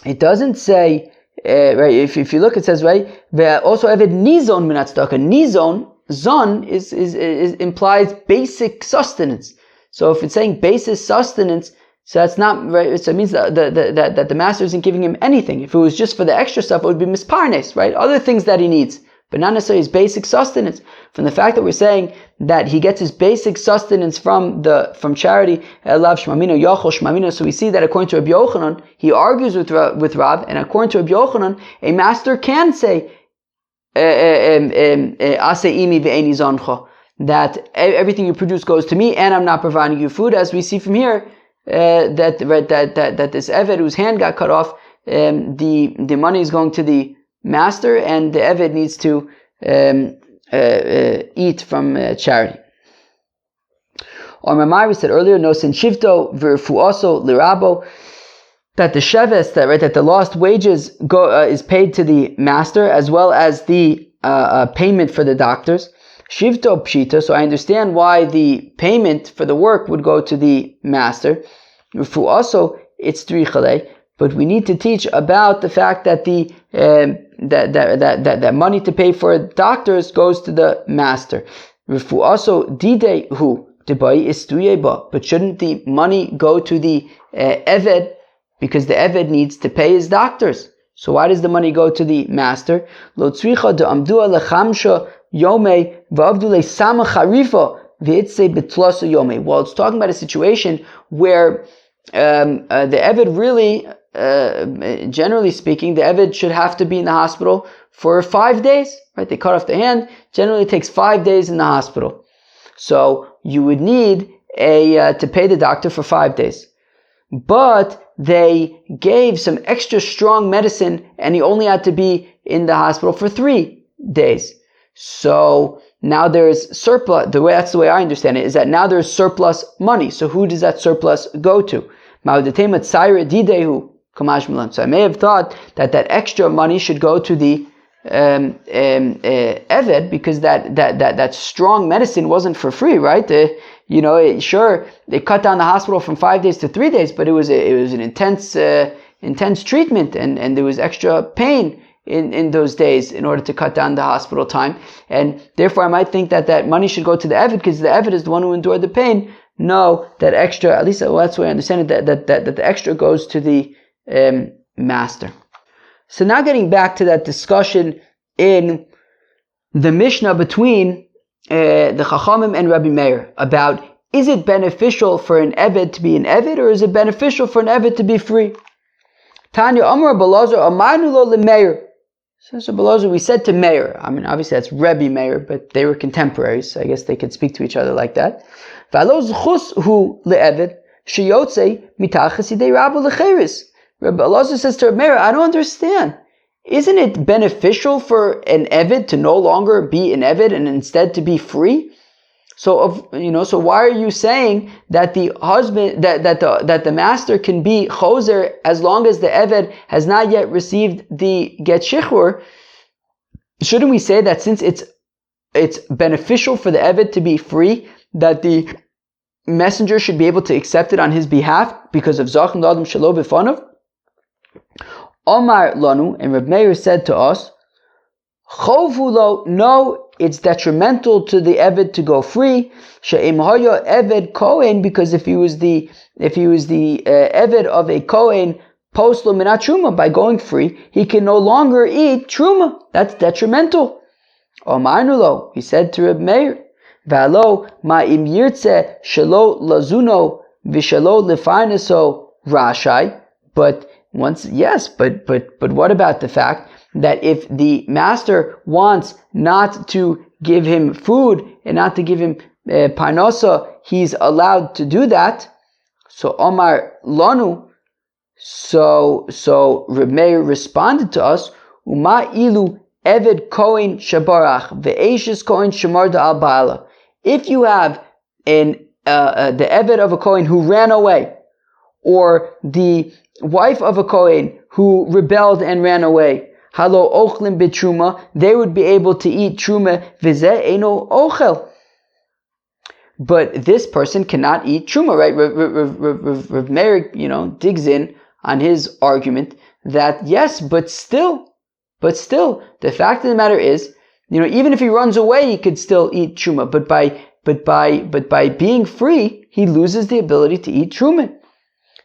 it doesn't say, right? If you look, it says, right? Also eved nizon minat tzedakah. Nizon, zon is implies basic sustenance. So if it's saying basis sustenance, so that's not right. So it means that the master isn't giving him anything. If it was just for the extra stuff, it would be misparnes, right? Other things that he needs, but not necessarily his basic sustenance. From the fact that we're saying that he gets his basic sustenance from charity, elav shmamino yochol shmamino. So we see that according to Rabbi Yochanan, he argues with Rav, and according to Rabbi Yochanan, a master can say aseimi ve'eni zoncho, that everything you produce goes to me, and I'm not providing you food, as we see from here that this eved whose hand got cut off, the money is going to the master, and the eved needs to eat from charity. Or Mamai, we said earlier, no sin shivto v'rfuaso lirabo, that the sheves, that the lost wages is paid to the master, as well as the payment for the doctors. Shivto pshita, so I understand why the payment for the work would go to the master. Rufu also, it's trichale, but we need to teach about the fact that the that money to pay for doctors goes to the master. Rufu also dide hu debai is tuyeba, but shouldn't the money go to the eved, because the eved needs to pay his doctors? So why does the money go to the master? Lo tzricha de amdua lechamsha yome v'avdule sama charifa v'itse betlosa yome. Well, it's talking about a situation where the eved really, generally speaking, the eved should have to be in the hospital for 5 days. Right? They cut off the hand. Generally, it takes 5 days in the hospital. So you would need to pay the doctor for 5 days. But they gave some extra strong medicine and he only had to be in the hospital for 3 days. So now there's surplus. That's the way I understand it, is that now there's surplus money. So who does that surplus go to? So I may have thought that extra money should go to the eved, because that strong medicine wasn't for free, right? Sure, they cut down the hospital from 5 days to 3 days, but it was an intense treatment, and there was extra pain in those days in order to cut down the hospital time, and therefore I might think that money should go to the eved, because the eved is the one who endured the pain. No, that extra, at least that's the way I understand it, that the extra goes to the master. So now getting back to that discussion in the Mishnah between the Chachamim and Rabbi Meir about, is it beneficial for an Eved to be an Eved, or is it beneficial for an Eved to be free? Tanya Amar Balazar Amarnu lo leMeir. So Balazar, we said to Meir. I mean, obviously that's Rebbe Meir, but they were contemporaries, so I guess they could speak to each other like that. V'alo zchus hu leEved sheyotze mitachas yidei Rabba lecheres. Rabbi Elazar says to Rabbi Meir, I don't understand. Isn't it beneficial for an Eved to no longer be an Eved and instead to be free? So why are you saying that the husband, that the master can be choser as long as the Eved has not yet received the get shichur? Shouldn't we say that since it's beneficial for the Eved to be free, that the messenger should be able to accept it on his behalf because of Zachem L'Adam Shelo B'fanav? Omar Lanu, and Reb Meir said to us, Chovu lo, no, it's detrimental to the Eved to go free. She'im haya Eved Kohen, because if he was the Eved of a Kohen, post lo minat truma, by going free, he can no longer eat truma. That's detrimental. Omarnu lo, he said to Reb Meir, V'alo ma im yirtze shelo lazuno v'shelo lefarneso rashai. But what about the fact that if the master wants not to give him food and not to give him parnasa, he's allowed to do that? So Omar Lanu, so Reb Meir responded to us, Uma ilu Eved Kohen Shabarach ve'eshes Kohen Shamar Da'al Ba'ala. If you have the Eved of a Kohen who ran away, or the wife of a Kohen who rebelled and ran away, halo ochlim b'truma, they would be able to eat truma, v'zeh eino ochel. But this person cannot eat truma, right? Rav Meir, digs in on his argument that yes, but still, the fact of the matter is, even if he runs away, he could still eat truma. But by being free, he loses the ability to eat truma.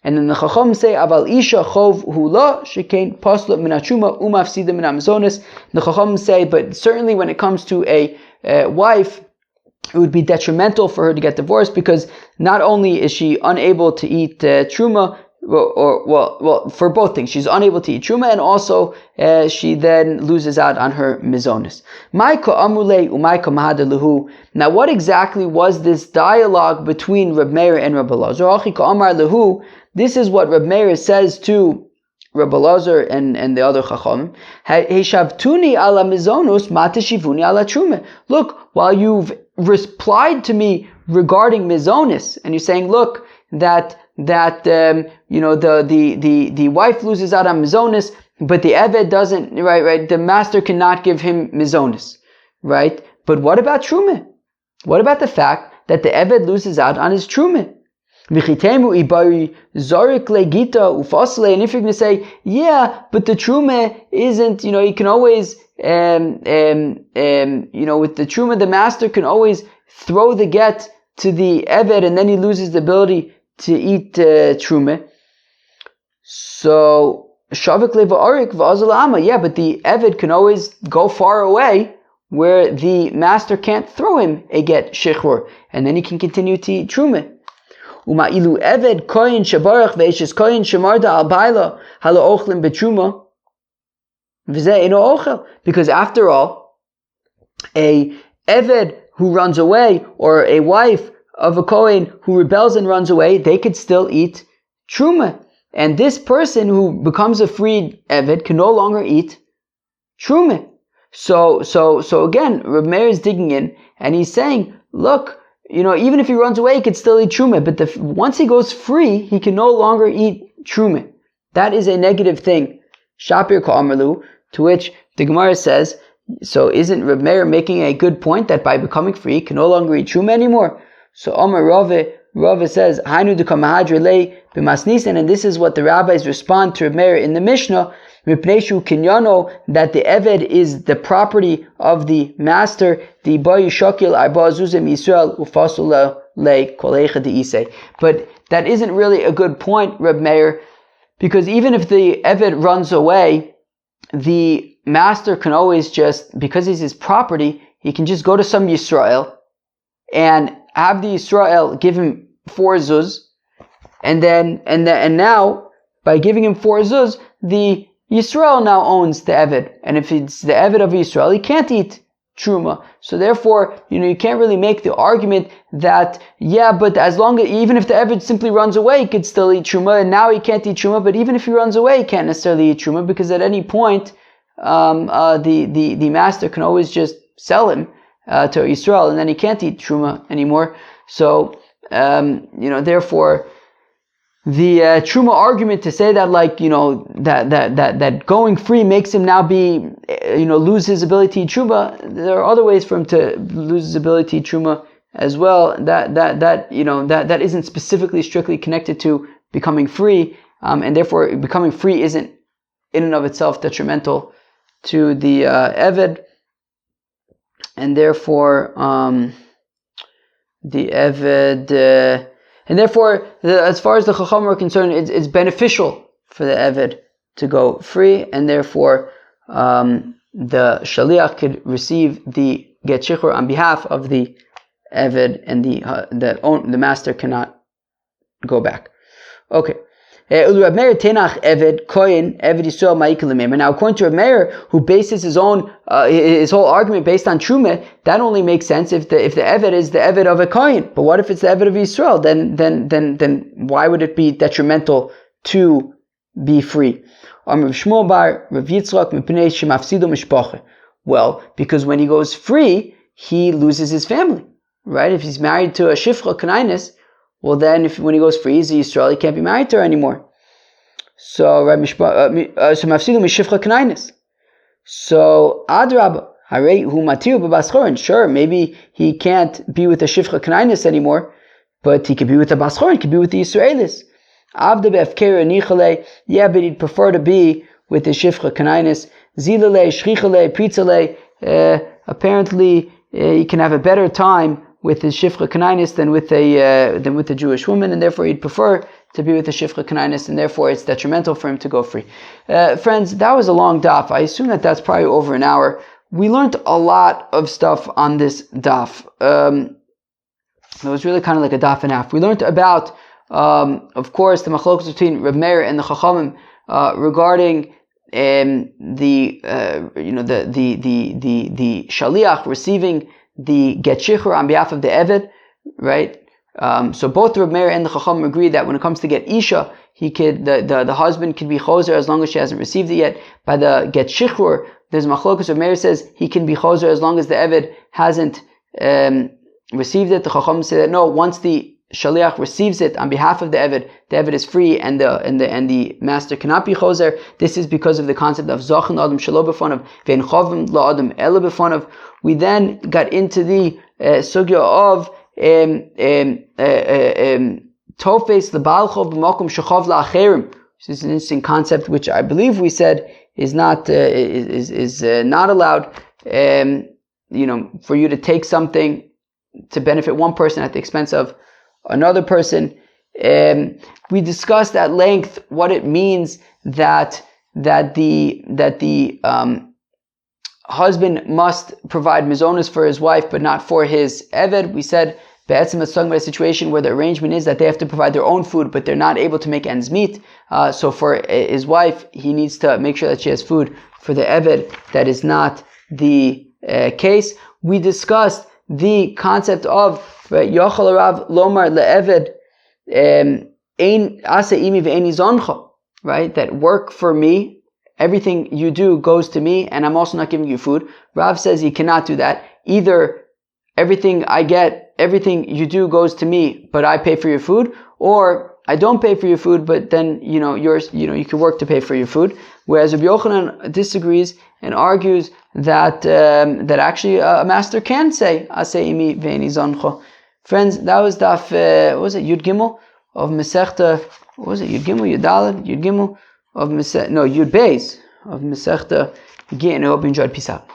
And then the Chacham say, Aval isha chov hula shekain pasla min truma umafsida min amazonis. The Chacham say, but certainly when it comes to a wife, it would be detrimental for her to get divorced, because not only is she unable to eat truma, or for both things, she's unable to eat truma, and also she then loses out on her mizonis. Now, what exactly was this dialogue between Reb Meir and Reb Elazar? This is what Reb Meir says to Reb Elazar and the other Chachamim. Look, while you've replied to me regarding mizonis, and you're saying, look, that the wife loses out on mizonis, but the Eved doesn't, right, the master cannot give him mizonis, right? But what about Truma? What about the fact that the Eved loses out on his Truma? And if you're going to say, yeah, but the Truma isn't, you can always, with the Truma, the master can always throw the get to the Eved and then he loses the ability to eat Truma. So, yeah, but the Eved can always go far away where the master can't throw him a get shichur, and then he can continue to eat Truma. Uma'ilu Eved koyin shabarach ve'eshes koyin shemarda al baila hala ochlim betruma v'zeh eno ochel. Because after all, a Eved who runs away or a wife of a kohen who rebels and runs away, they could still eat Truma. And this person who becomes a freed Eved can no longer eat Truma. So again, Reb Meir is digging in and he's saying, look, even if he runs away, he could still eat Truma. But once he goes free, he can no longer eat Truma. That is a negative thing. Shapir Ka'amarlu, to which the Gemara says, so isn't Reb Meir making a good point that by becoming free, he can no longer eat Truma anymore? So Amar Rava says, Hainu de Kamahadre lei b'masnisen, and this is what the rabbis respond to Reb Meir in the Mishnah, Mipneshu Kinyano, that the Eved is the property of the master, the Bayu Shakil Arba Zuzim Yisrael Ufasul Le Kolecha de Isei. But that isn't really a good point, Reb Meir, because even if the Eved runs away, the master can always just, because he's his property, he can just go to some Yisrael and have the Yisrael give him 4 zuz, and now by giving him 4 zuz, the Yisrael now owns the Eved, and if it's the Eved of Yisrael, he can't eat Truma. So therefore, you can't really make the argument that, yeah, but even if the Eved simply runs away, he could still eat Truma, and now he can't eat Truma, but even if he runs away, he can't necessarily eat Truma, because at any point, the master can always just sell him to Yisrael, and then he can't eat Truma anymore. So, therefore, the Truma argument to say that, that going free makes him now be, lose his ability to eat Truma. There are other ways for him to lose his ability to eat Truma as well. That isn't specifically strictly connected to becoming free, and therefore becoming free isn't in and of itself detrimental to the Eved, and therefore the Eved. And therefore, as far as the Chacham are concerned, it's beneficial for the Eved to go free, and therefore the Shaliach could receive the Get Shichur on behalf of the Eved, and the master cannot go back. Okay. Now, according to Reb Meir, who bases his whole argument based on Truma, that only makes sense if the Eved is the Eved of a Kohen. But what if it's the Eved of Yisrael? Then why would it be detrimental to be free? Well, because when he goes free, he loses his family, right? If he's married to a Shifcha Kanainis, well, then when he goes free, he's a Yisrael, he can't be married to her anymore. So mafsidu mishifcha kanainis. So adrab harei hu matir b'baschorin. Sure, maybe he can't be with the shifcha kanainis anymore, but he could be with the baschorin, he could be with the Yisraelis. Avda be'efkera nichale. Yeah, but he'd prefer to be with the shifcha kanainis. Zilale, shrichale, pritzale. Apparently, he can have a better time with his shifcha kanainis than with a Jewish woman, and therefore he'd prefer to be with the shifcha kanainis, and therefore it's detrimental for him to go free. Friends, that was a long daf. I assume that's probably over an hour. We learned a lot of stuff on this daf. It was really kind of like a daf and a half. We learned about, of course, the machlokas between Reb Meir and the Chachamim regarding the shaliach receiving the get shichur on behalf of the Eved, right? So both Reb Meir and the Chacham agree that when it comes to get Isha, the husband can be choser as long as she hasn't received it yet. By the get shichur, there's machlokas. Reb Meir says he can be choser as long as the Eved hasn't received it. The Chacham say that no, once the shaliach receives it on behalf of the Eved is free, and the master cannot be choser. This is because of the concept of Zachin Adam Shalo B'fanav Ve'en Chavim La Adam Ela B'fanav. We then got into the sugya of Tofes L'Baal Chov B'Makom Shechav La'acherim. This is an interesting concept, which I believe we said is not not allowed. For you to take something to benefit one person at the expense of another person. We discussed at length what it means that the husband must provide mizonos for his wife, but not for his eved. We said Be'etzim is talking about a situation where the arrangement is that they have to provide their own food, but they're not able to make ends meet. So for his wife, he needs to make sure that she has food. For the eved, that is not the case. We discussed the concept of Yochel Rav Lomar le'eved ein asa imi ve'eni zoncha, right? That work for me, everything you do goes to me, and I'm also not giving you food. Rav says you cannot do that. Either everything I get, everything you do goes to me, but I pay for your food, or I don't pay for your food, but then you can work to pay for your food. Whereas Rabbi Yochanan disagrees and argues that actually a master can say Aseh imi ve'eni zoncha. Friends, that was daf what was it, Yud Gimel of Masechta? What was it, Yud Gimel, Yud Daled, Yud Gimel of Masechta? No, Yud Beis of Masechta Gittin. I hope you enjoyed. Peace out.